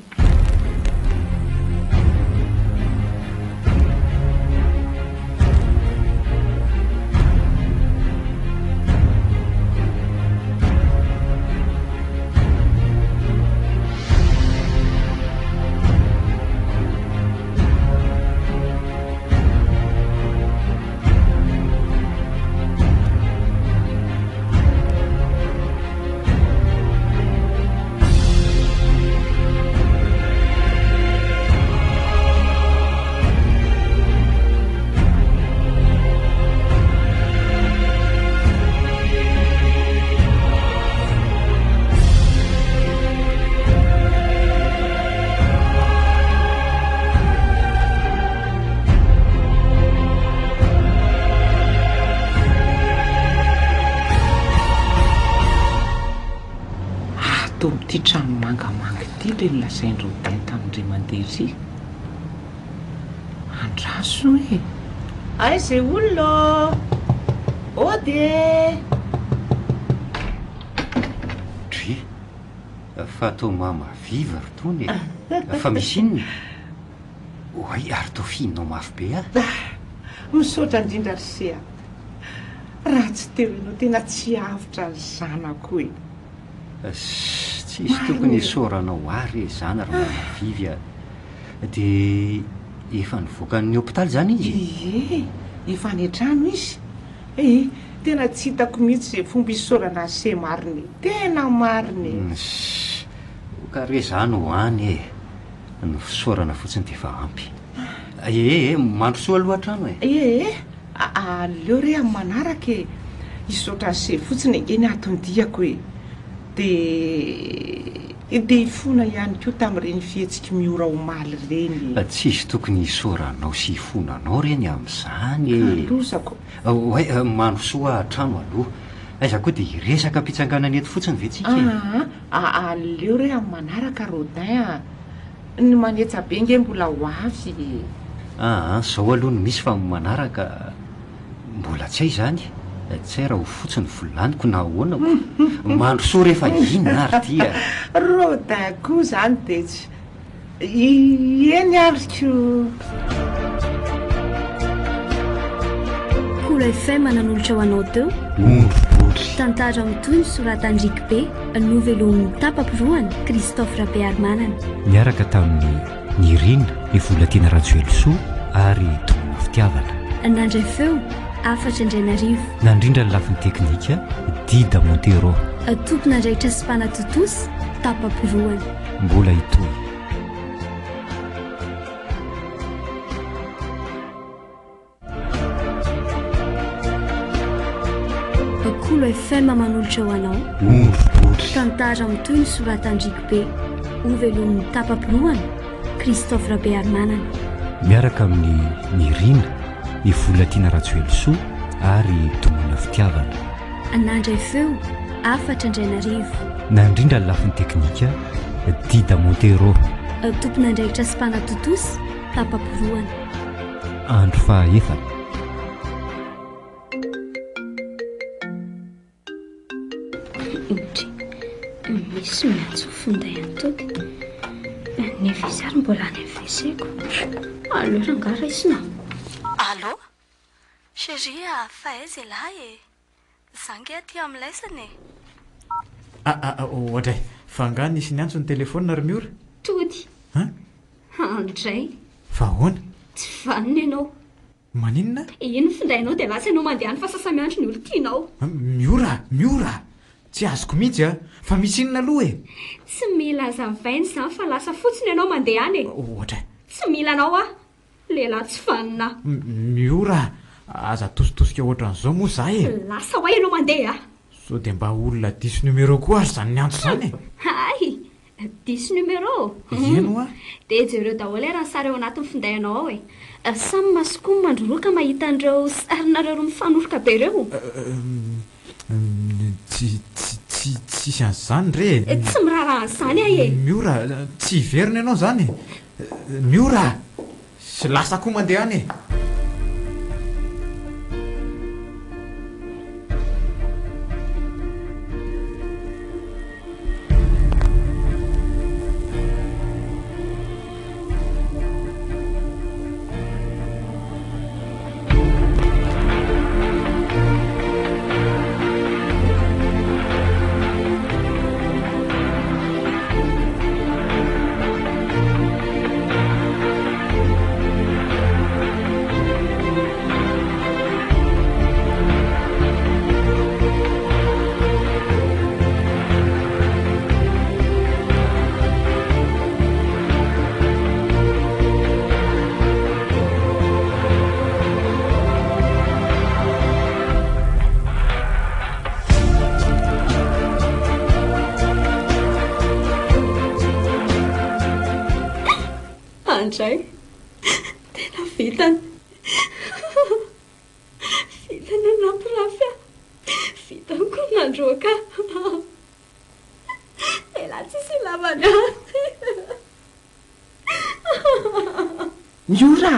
Speaker 6: to mity trano mangamanga ity le nolazaindro dainy tamin'ndray mandeha ry andraso e ay zay olona ode
Speaker 5: dry fa atao mamaviva ry tony fa misy inona oay ary to fihinao mafy be a
Speaker 6: misaotra indrindra ry sea raha tsy teo ianao tena tsy avitra ry zanako e
Speaker 5: tsisy tokony isoranao ary zana ry mamavivy a dia efa nivoakan'ny hôpitaly zany izy
Speaker 6: efa ny trano izy tena tsy hitako mihitsy zay fomba isorana se mariny tena mariny
Speaker 5: ka re zany hoany ny fisorana fotsiny dia efa ampy mandro soa aloha trano
Speaker 6: aleo re amin'ny manaraka isotra se fotsiny eny atondiako dia ifona ihany koa tamin'ireny fihetsika miora omaly reny
Speaker 5: tsisy tokony isoranao sy ifonanao reny amin'izany
Speaker 6: losako
Speaker 5: mandro soa trano aloha aiza koa dia iresaka mpitsanganany eto fotsiny vetsika
Speaker 6: aleo re amin'ny manaraka rodin ny manetsa be nge mbola ho avy
Speaker 5: zao aloha no misy fa manaraka mbola tsy hay zany tsy hay raha ho fotsiny volaniko na ahoanako mandro soa rehefa inona ary tia
Speaker 6: rodin koa zany dia tsy eny ariko
Speaker 8: Cool FM nanolotra ho anao teo tantara mitoy ny soratandriky be novelon'ny tapapirohany Christophe Rabearmanana
Speaker 5: miaraka tamin'ny Nirina ny volatiana Ratsuelsoa ary tomona fitiavana
Speaker 8: nandray feo afatra Indranarivo
Speaker 5: nandrindra ny lafiny teknika Dida Montero
Speaker 8: tompona andraikitra sy mpanatotosy tapapirohany
Speaker 5: mbola itoy
Speaker 8: Cool FM manolotra ho anao tantara mitoy ny soratandriky be novelon'ny tapapirohany Christophe Rabearmanana
Speaker 5: miaraka amin'ny Nirina ny volatiana Ratsuelsoa ary tomona fitiavana
Speaker 8: nandray feo afatra Indranarivo
Speaker 5: nandrindra ny lafiny teknika Dida Montero
Speaker 8: tompona andraikitra sy mpanatotosy tapapirohany
Speaker 5: andro fahaefana
Speaker 2: misy miantso finday antody ny vizary mbola any am'veseko aleo rangara isina
Speaker 9: allo chérie fa aiza lahy zange aty amin'laisany
Speaker 4: ohatray fa nga nisy ny antso ny telefona ry miora
Speaker 3: tody andray
Speaker 4: fa ahoana
Speaker 3: tsy vanina ianao
Speaker 4: maninona
Speaker 3: ino findainao dia lasa ianao mandeha any fa sasamiandro ny olo tianao
Speaker 4: miora tsy azoko mihitsy fa misy inona aloha
Speaker 3: tsy mila azavainy zany fa lasa fotsiny ianao mandeha any
Speaker 4: ohatra
Speaker 3: tsy mila anao lehilahy tsy vanina
Speaker 4: miora aza tositosika ohatran'izao moa za
Speaker 3: lasa hoay ianao mandeha
Speaker 4: so dia mba olona diso numero koa ary zany nyantso zany
Speaker 3: hay diso numero
Speaker 4: eno
Speaker 3: dia jereo daholo raha sary eo anatin'ny finday anao ao samy masokoa mandroroka mahita an'ireo sarinareo ro mifanoroka be reo
Speaker 4: tsisy an'izany re
Speaker 3: tsy mirarahan'izany ahy
Speaker 4: miora tsy hiverina ianao zany miora sy lasa koa mandeha any
Speaker 3: andray tena vitany vitany nampirafy vitany koa nandroaka la tsisy lavany
Speaker 6: miora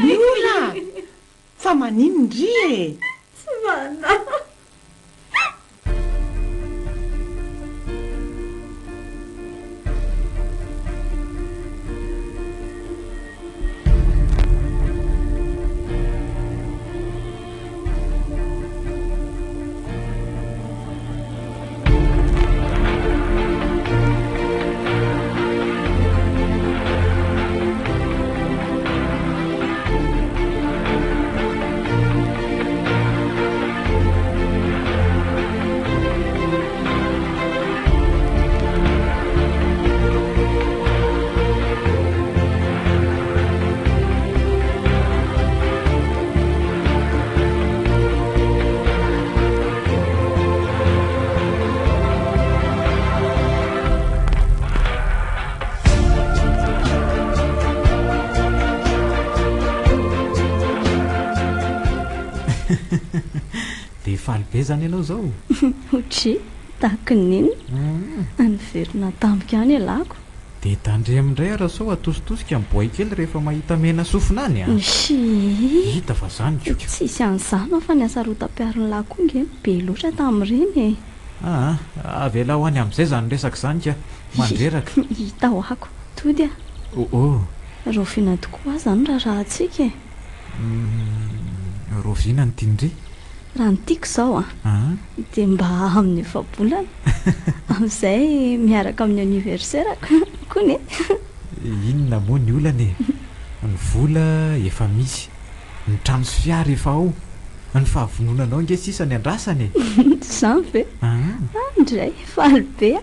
Speaker 6: miora fa maninondry e
Speaker 3: tsy vana
Speaker 4: de falibe zany ianao zao
Speaker 2: ohatry tahaka nina anyverina tambika any alako
Speaker 4: de tandre amindray arahaso atositosika miboay kely rehefa mahita mena sofina any a
Speaker 2: sy
Speaker 4: hita fa zany koka
Speaker 2: tsisy an'izany fa ny asarotam-piariny lakonge be loatra tamin'ireny e
Speaker 4: avy ela ho any amin'izay zany resaka zany ka mandreraka
Speaker 2: hita ho ako tody a rovina tokoa zany raha antsika e
Speaker 4: rovina ny tiandry
Speaker 2: raha nytiako zao de mba amin'ny efabolana amin'izay miaraka amin'ny anniversaire kony
Speaker 4: inona moa ny olana e ny vola efa misy ny trano sy fiara efa ao ny fahavononanao nge sisa ny andrasany e
Speaker 2: zany ve ndray falibe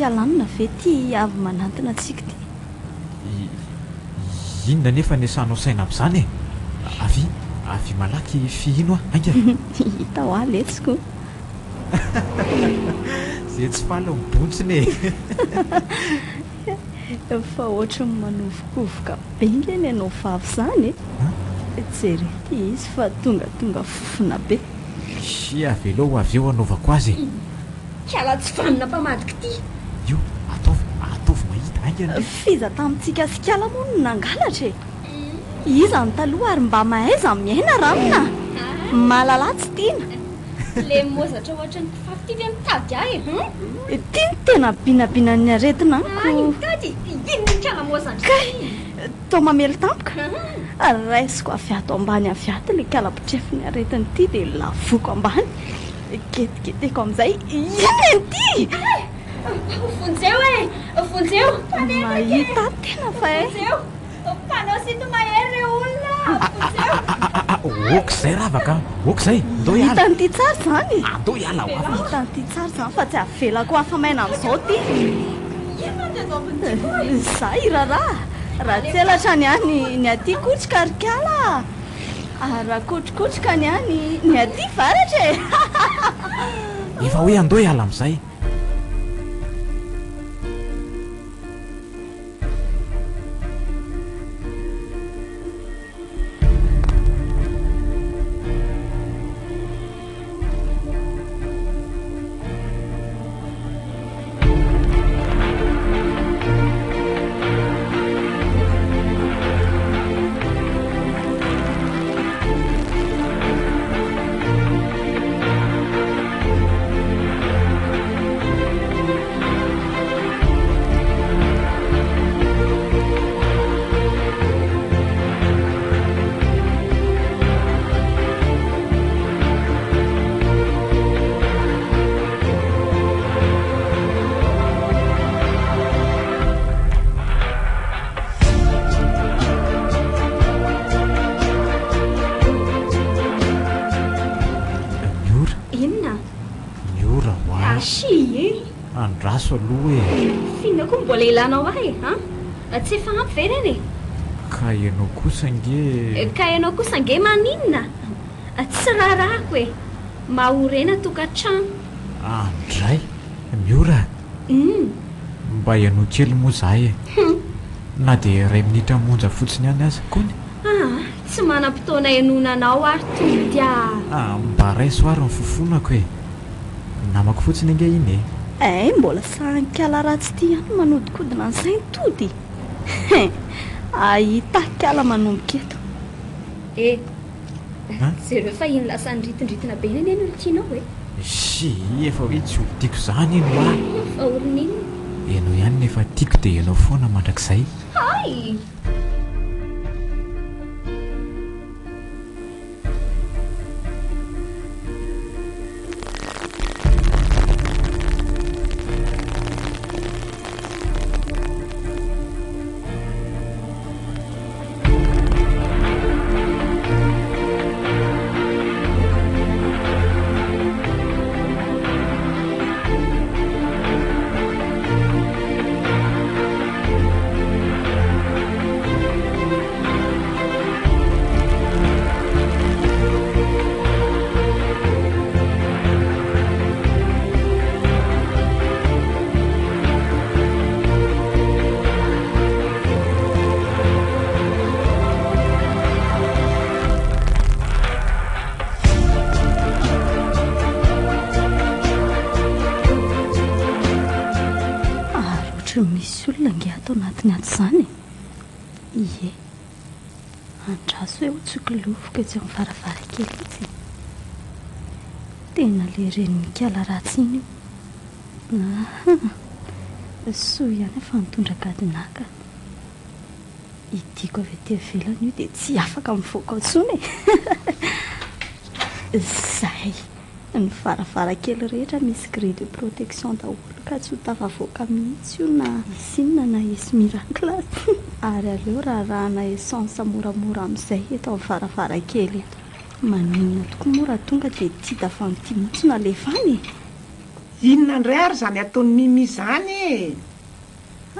Speaker 2: kialanina ve ty avy manantona antsika ty
Speaker 4: inona nefa ny asanao saina amin'izany e avy malaky fihino ainga
Speaker 2: hita ho aletsiko
Speaker 4: zay tsy fala mibontsiny e
Speaker 2: fa ohatra ny manovokovoka be leny ianao vavy zany e jery ty izy fa tonga fofona be
Speaker 4: sy avy elo avy eo anaovako azy
Speaker 3: kiala tsy vanina mpamadika ty
Speaker 4: io ataovy mahita aingany
Speaker 2: fiza tamintsika sikala moa no nangalatra e iza ny taloha ary mba mahaiza miaina ramina malala tsy tiana
Speaker 3: le mozatra ohatra ny kifafi ty ve mitady ahy
Speaker 2: ty ny tena binabina ny aretina
Speaker 3: tady ino ny kiala mozatra
Speaker 2: tao mamely tampoka raisiko avy ato ambany avy ato le kalapitrefiny aretiny ty de lavoko ambany ketiketeko amin'izay inony ty
Speaker 3: fonjeo fonjeo
Speaker 2: mahita tena fa
Speaker 3: mpanao sito mahery olona
Speaker 4: oka zay ravaka oka zay ndo
Speaker 2: hitan'ity tsara zany
Speaker 4: ando iala
Speaker 2: hitan'ity tsara zany fa tsy avelako afamaina amin'izao ty za iraraha raha tsy elatra ny any ny aty kotrika rikala raha kotrikotrika ny any ny aty varatra e
Speaker 4: efa hoe ando iala amin'izay
Speaker 3: sy
Speaker 4: andraso aloha e
Speaker 3: fina koa mbola ilanao ahy tsy efa ampy ve reny
Speaker 4: ka ianao kosa nge
Speaker 3: ka ianao kosa nge maninona tsy rarako e mahorena tokantrano
Speaker 4: andray miora mba ianao kely moa zahay e na dia ray minitra monja fotsiny ihany aza kony
Speaker 3: tsy manam-potoana enonanao ary tody
Speaker 4: mba ray soary ny fofonako e namako fotsiny ange iny
Speaker 2: mbola sahanikala ratsy ty ihany manodikodina ny sainy tody ahitakala manomboka eto
Speaker 3: zareo fa iny lasa nydritindritina be neny eny olontianao e
Speaker 4: sy efa hoe tsy olo tiako zany ino a
Speaker 3: fa olon'iny
Speaker 4: ianao ihany nefa tiako dia ianao foana mandrakizay
Speaker 3: hay
Speaker 2: misy olona nge atao anatiny ato izany ie andraso hoe hotsoky lofoka tsy amin'ny varavarankely itsy tena le renikala ratsy iny io soa ihany efa nitondra gadinaka idiako avy aty avelana io dia tsy afaka mivoaka ntsony zay ny varavarankely rehetra misy grille de protection daholo ka tsy ho tafavoaka mihitsy io na isinona na esy miracle ary aleo rahana essence moramora amin'izay eto amin'ny varavarankely eto maninona tokoa mora tonga dia tia dafa nity mihitsy no alefany
Speaker 6: inona ndray ary zany ataony mimi zany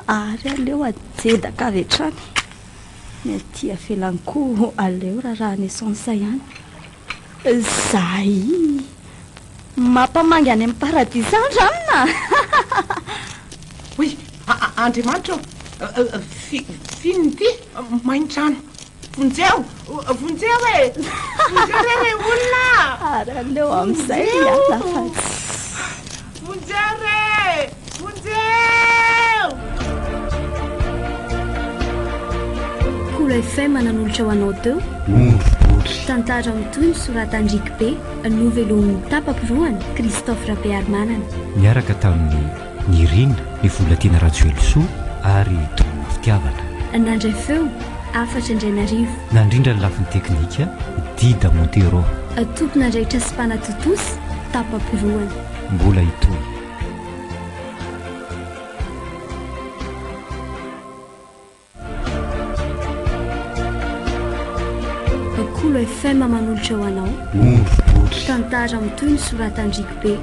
Speaker 2: ary aleo ajedaka avy hatrany ny aty avelany koa aleo rahana essence ihany zay mampamangy any amin'ny paradisa andramina
Speaker 6: oy andriamanitra fino ty maintrano vonjeo e vonjeo re olona
Speaker 2: ary aleo amin'izay mialafa
Speaker 6: vonjeo re vonjeo
Speaker 8: Koula FM nan'olotra ho anao teo tantara mitoy ny soratandriky be novelomy tapaporoany Christophe Rabearmanana
Speaker 5: miaraka tamin'ny nirina ny volatiana ratsoelosoa ary tomona fitiavana
Speaker 8: nandray feo afatra indrainarivo
Speaker 5: nandrindra ny lafin'ny teknika dida montero
Speaker 8: tompona andraitra sy mpanatotosy tapaporoany
Speaker 5: mbola itoy
Speaker 8: Koula FM manolotra ho anao tantara mitoy ny soratandriky be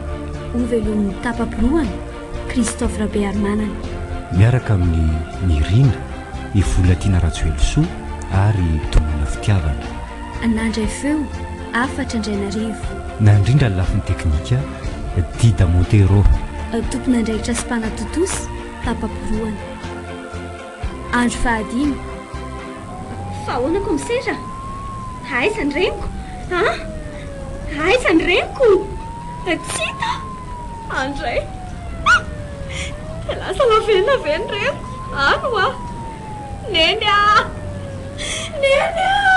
Speaker 8: ovelomy tapaporoany Christophe Rabearmanana
Speaker 5: miaraka amin'ny nirina ny volatiana ratsoelosoa ary tomona fitiavana
Speaker 8: nandray feo afatra indrainarivo
Speaker 5: nandrindra ny lafin'ny teknika dida montero
Speaker 8: tompona andraikitra sy mpanatotosy tapaporoany andro fahadimy
Speaker 3: fahoanako misera aiza ny reniko aiza ny reniko tsita andray de lasa lavenina ve ny reniko ano a neny neny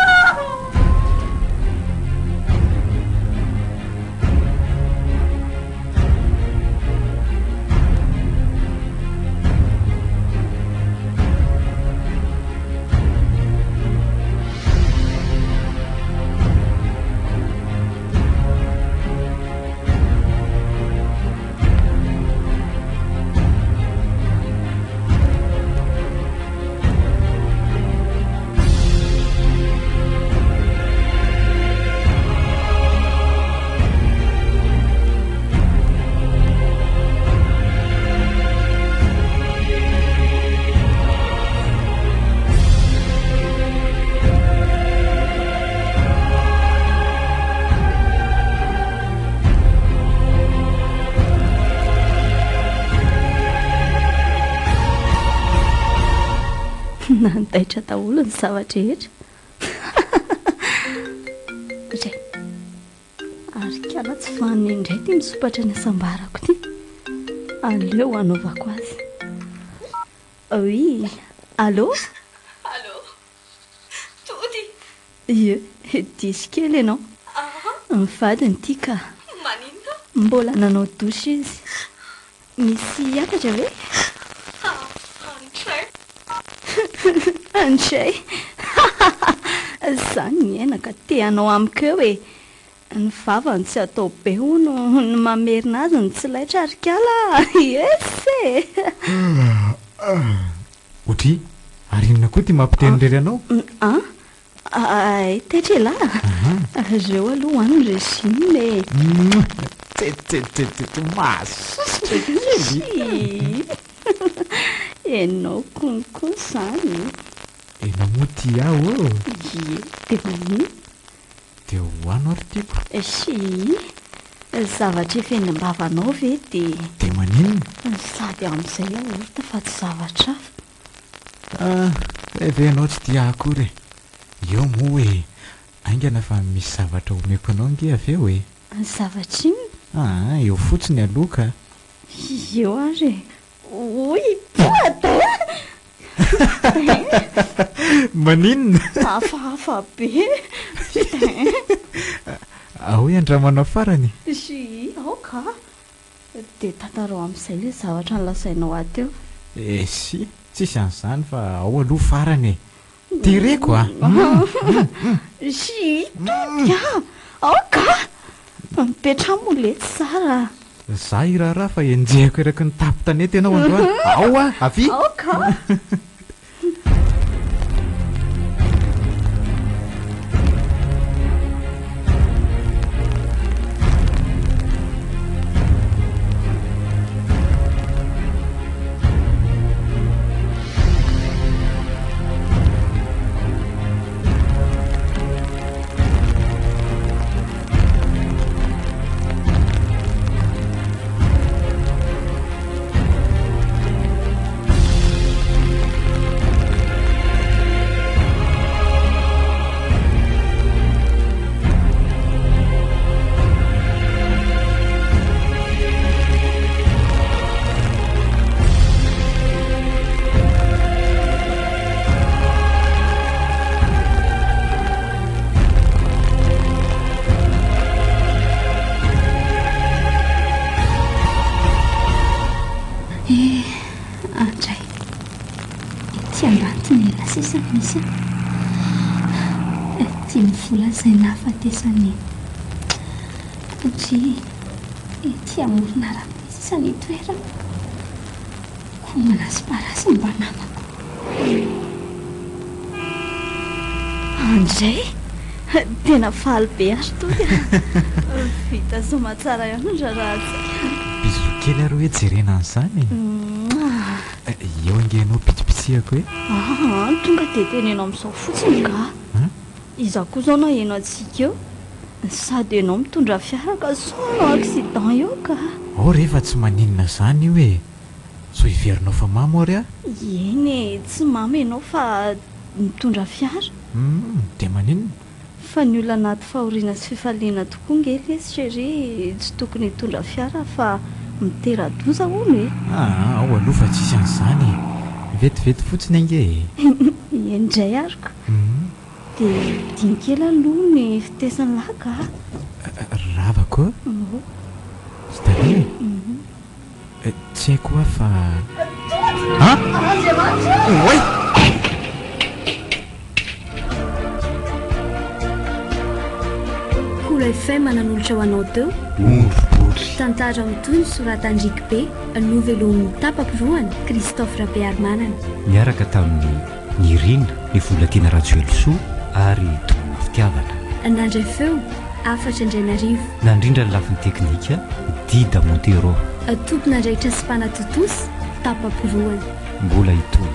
Speaker 2: nandaitra daholo ny zavatra rehetra zay ary kala tsy faniny indray ty misopatra ny asambarako ty aleo anaovako azy oui allo
Speaker 9: tody
Speaker 2: ie disy kely ianao mivadiny ity ka
Speaker 9: maninona
Speaker 2: mbola nanao dosy izy misy akatra ve andray zany miainaka teanao amiko eo ny vavany tsy atao be ho no ny mamerina azy ny tsy laitra ary kala ese
Speaker 4: otry ary inona koa ty mampitenindrery anao
Speaker 2: tetra la reo aloha any regime
Speaker 4: masositra kely
Speaker 2: enao konko zany
Speaker 4: enao moa ty aho
Speaker 2: ie de manino
Speaker 4: de hoano ary tiako
Speaker 2: si zavatra efenymbavanao ve
Speaker 4: de maninona
Speaker 2: sady amin'izay aho ohita fa tsy zavatra
Speaker 4: ave anao tsy tia akory eo moa hoe aingana fa misy zavatra omeko anao nge avy eo e
Speaker 2: zavatra iny
Speaker 4: eo fotsiny aloka
Speaker 2: eo ary oy poata
Speaker 4: maninona
Speaker 2: hafahafa be
Speaker 4: ahoe andramanao farany
Speaker 2: si aoka de tantarao amin'izay le zavatra ny lasainao aty eo
Speaker 4: si tsisy an'izany fa ao aloha farany e tereko
Speaker 2: si todya aoka mipetra molety sara
Speaker 4: za iraharaha fa enjehako eraky ny tapo tanety ianao androany ao a avy
Speaker 2: aoka
Speaker 3: Tia mivola izay nahafatesany satria ety amorona raha isany toerana ko manasy parasy mba namako
Speaker 2: andray tena faly be ary toy vita somatsara ihany raha
Speaker 4: bizo kely ary hoe jerena an'izany eo angenao pitsipitsihako hoe
Speaker 2: tonga de tenenao amin'izao fotsiny ka iza koa zao na hainao antsika eo sady ianao mitondra fiara ka sonao accident eo ka
Speaker 4: ao rehefa tsy maninona zany io e so iverinao fa mamo ary a
Speaker 2: eny tsy mamy ianao fa mitondra fiara
Speaker 4: de maninona
Speaker 2: fa ny olona anaty fahoriana sy fifaliana tokoa ngely izy chéri tsy tokony hitondra fiara fa mitera-doza olo e
Speaker 4: ao aloha fa tsisy an'izany vetivety fotsiny ange
Speaker 2: endray ariko de dinikely aloha ny fitesany laka
Speaker 4: ravako sy tare tsy haiko a fa oy
Speaker 8: Kola FM manan'olotra ho anao teo tantara mitoy ny soratandriky be novelomy tapapiroany Christophe Rabearmanana
Speaker 5: miaraka tamin'ny nirina ny volatiana ratsoelosoa ary tomana fitiavana
Speaker 8: nandray feo afatra indrainarivo
Speaker 5: nandrindra ny lafin'ny teknika Dida Montero
Speaker 8: tompona andraikitra sy mpanatotosy tapapiroany
Speaker 5: mbola itoy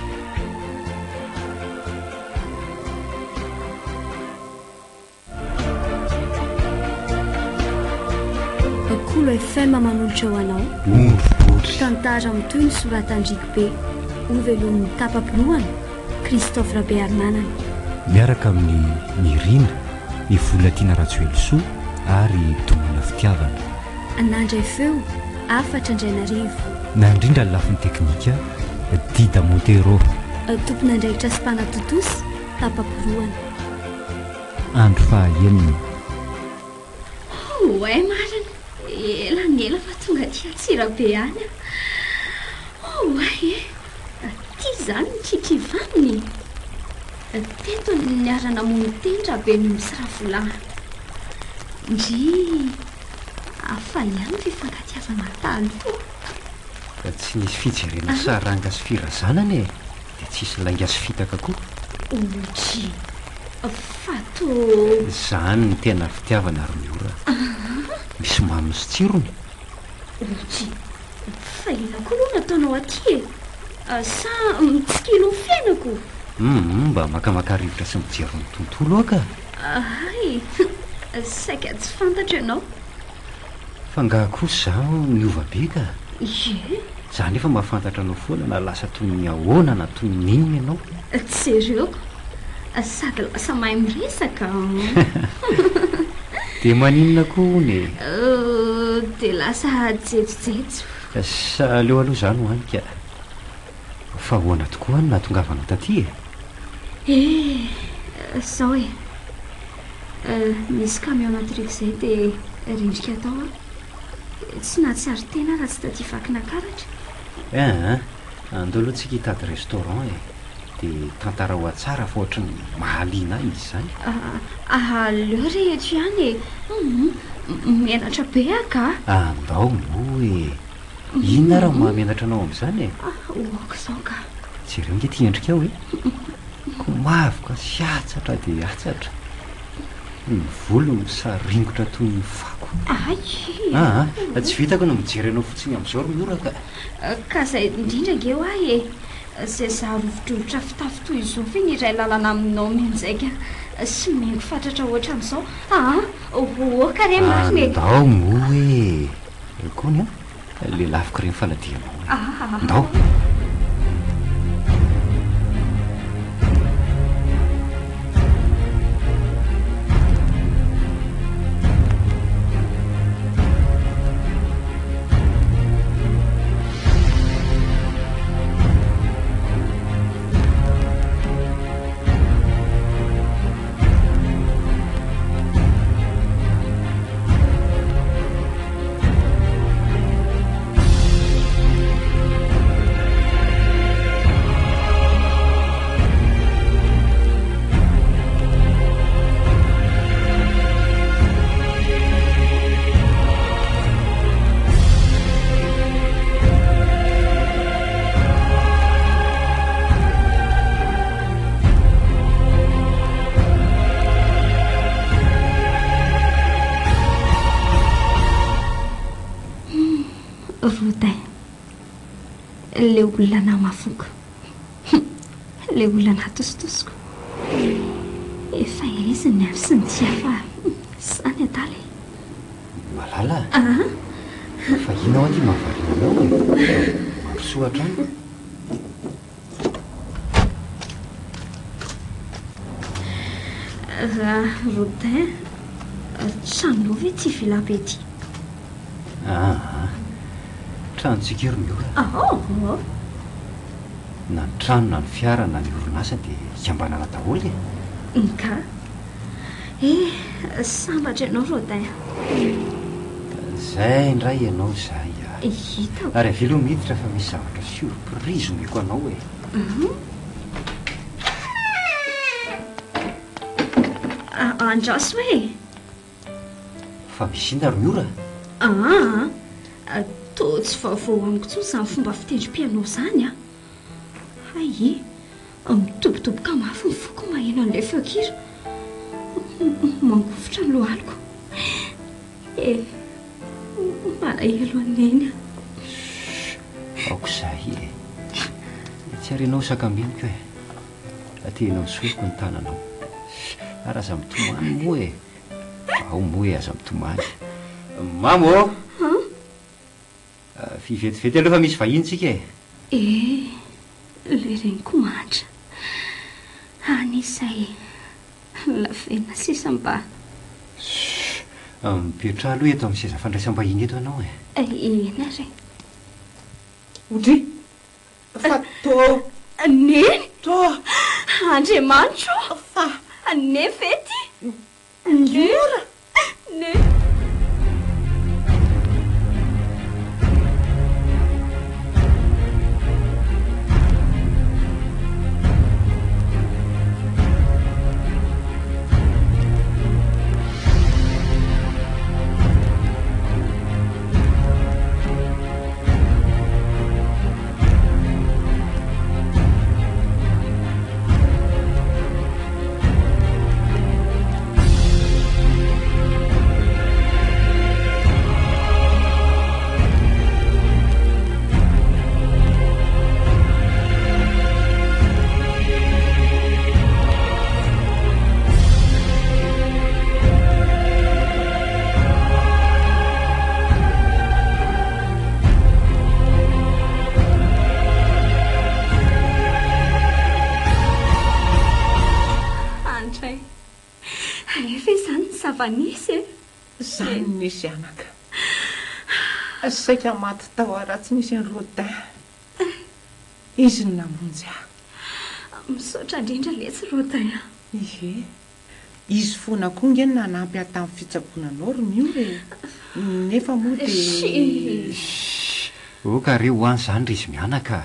Speaker 8: Kola FM manolotra ho anao tantara mitoy ny soratandriky be novelomy tapapiroany Kristofra Bearmanana
Speaker 5: miaraka amin'ny Mirina ny volatiana Ratsoelosoa ary Domana Fitiavana.
Speaker 8: Nandray feo afatra Andrainarivo.
Speaker 5: Nandrindra ny lafiny teknika Dida Montero.
Speaker 8: Tompona andraikitra sy mpanatotosy Tapaporoana.
Speaker 5: Andro fahaenina.
Speaker 3: Ay marina, ela fa tonga ty Antsirabe any. Ay ty zany mikikivaniny. Teto ny arana mony tendra be ny misy ravolana. Ndry afa ihany fifankatiavana taloha.
Speaker 5: Tsy nisy fijerena saranga sy firazanana e, dia tsisy lainga sy fitaka koa.
Speaker 3: Ohatry fato
Speaker 5: Zany ny tena fitiavana Romiora. Misy mamy sy tsirony.
Speaker 3: Ohatry fa ina koa aloha nataonao aty e. Sa mitsikilo ny fiainako.
Speaker 5: Mba makamaka rivotra sy mijery ny tontolo aka.
Speaker 3: Ay, saika tsy fantatra ianao.
Speaker 5: Fa nga kosa zaho miova be ka.
Speaker 3: Ie,
Speaker 5: Zany efa mahafantatra anao foana na lasa toy ny ahoana na toy ny inona ianao.
Speaker 3: tsy ereoko. Sady lasa mahay miresaka.
Speaker 5: Dia maninona koa hony e?
Speaker 3: Dia lasa jejojejo.
Speaker 5: Sa aleo aloha zany ho any ka. Fa ahoana tokoa ny nahatongavanao taty e?
Speaker 3: Sao e. Misy camion anatiriko izay dia rindrika atao aho. Tsy nahatsiaro tena raha tsy taty vakina karatra.
Speaker 5: Andao aloha tsika hitady restaurant e. Dia tantara ho atsara fa ohatry ny mahaliana ahy izy zany.
Speaker 3: Aleo rehetra ihany e. Mianatra be aka.
Speaker 5: Andao moa e. Inona raha mahamenatra anao amin'izany e?
Speaker 3: Oaka izao ka.
Speaker 5: Jereo nge ty endrika aho e. Ko mavoka sy atsatra dia atsatra. Ny volo saringotra toy ny fako.
Speaker 3: Ay.
Speaker 5: Tsy vitako no mijery anao fotsiny amin'izao Romiora ka.
Speaker 3: Ka izay indrindra nge ho ahy e. Izay zaho rovidrovitra fitafy toy izao fe ny iray lalana aminao mianjaika sy mihaingo fatratra ohatra amin'izao. Oaka re marina e.
Speaker 5: Andao moa e. Kony le lafiko ireny faladianao. Andao.
Speaker 3: Le olona mafoka. Le olona atositosiko. Efa izy ny avy sy ny tia fa zany adaly.
Speaker 5: Malala? Fa inao aty mahavariana anao e. Mampisoatra any.
Speaker 3: Rodin, trano ve ty villa be ty?
Speaker 5: Tranontsika Romiora. Na ny trano na ny fiara na ny orinasa dia hikambanana daholo e.
Speaker 3: Ka sambatra ianao Rodin.
Speaker 5: Zay indray ianao zay
Speaker 3: Hitako.
Speaker 5: Ary avelo miditra fa misy zavatra surprise omeko anao e.
Speaker 3: Andraso e.
Speaker 5: Fa misy inona Romiora?
Speaker 3: Tô tsy vaovao amiko tsony izany fomba fitendrim-pianao zany a. Ay, mitobotoboka mafy ny foko maheno an'ilay feokira. Mangofotra ny lohaliko. Malahelo aneny.
Speaker 5: Aoko zay e. Tsy arenao sakambiniko e. Atenao ny soiko ny tananao. Ary aza mitomany moa e. Ao moa e aza mitomany. Mamo! Fivetivety aloha fa misy vahiny tsika e.
Speaker 3: Le reniko mantra.
Speaker 2: nisay lavena sisam-ba
Speaker 5: mipetra aloha eto amin'ny seza fandraisam-bahiny eto ianao
Speaker 2: ina re
Speaker 6: odry fa to
Speaker 2: neny
Speaker 6: to
Speaker 2: andriamanitro
Speaker 6: fa
Speaker 2: ne fety
Speaker 6: miora
Speaker 2: ne nisy
Speaker 6: zany nisy anaka saika maty tao aratsy nisy any rodin izy ny namonjy aho
Speaker 2: misaotra indrindra letsy rodin
Speaker 6: ie izy foana konga eny nanampy ahy tamin'ny fitsaboananao ry miory nefa moa de
Speaker 5: oka reo hoany zany ry izy mianaka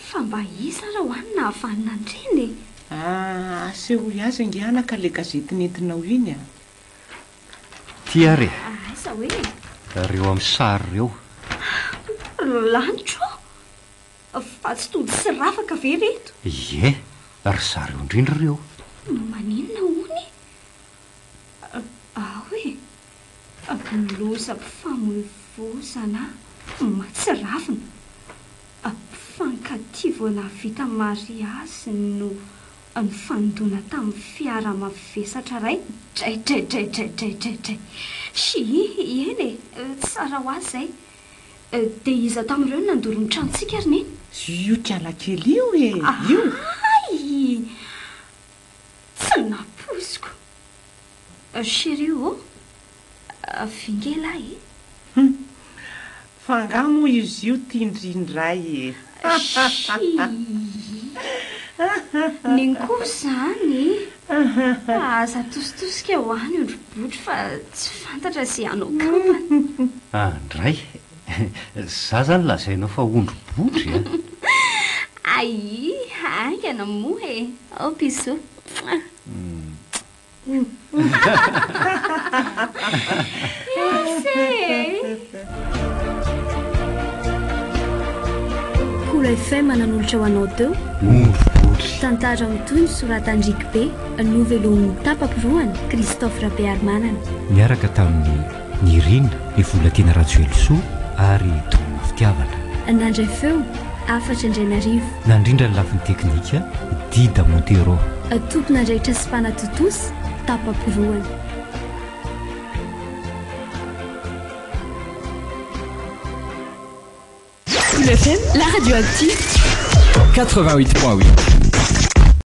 Speaker 2: fa mba isa raha hoany na havanina andreny
Speaker 6: aseho azy angianaka le gazety nentinao iny a
Speaker 5: tia re
Speaker 2: aisa hoe
Speaker 5: reo amin'ny sary reo
Speaker 2: lanitro fa tsy tody sy rafaka ve reto
Speaker 5: ie ry zareo indrindra reo
Speaker 2: maninona hony hoe loza mpifamoivozana matsy ravina mpifankativona vita mariazy no ny fandona tamin'ny fiara mavesatra ray draidraidraidraidraidraidray sy eny tsara ho azy zay dia iza tamin'ireo nandoro ny tranontsika ry neny
Speaker 6: io tialakely io io
Speaker 2: ay tsy naposiko serio vingelahy
Speaker 6: fanga moa izy io tiindrindray
Speaker 2: nin koa zany aza tositosika ho any ondrobotry fa tsy fantatra zay anao kampany
Speaker 5: andray za zany lazainao fa ondrobotry
Speaker 2: ai angana moa ao biso
Speaker 8: Kola FM mananolotra ho anao teo tantara mitoy ny soratandriky be novelomy tapaporoany Christophe Rabearmanana
Speaker 5: miaraka tamin'ny Nirina Evola Tena Ratsoelosoa ary Toma Fitiavana
Speaker 8: nandray feo afatra indray narivo
Speaker 5: nandrindra ny lafiny teknika Dida Montero
Speaker 8: tompona andraitra sy mpanatotosy tapaporoany
Speaker 1: Kola FM, la radio active 88.8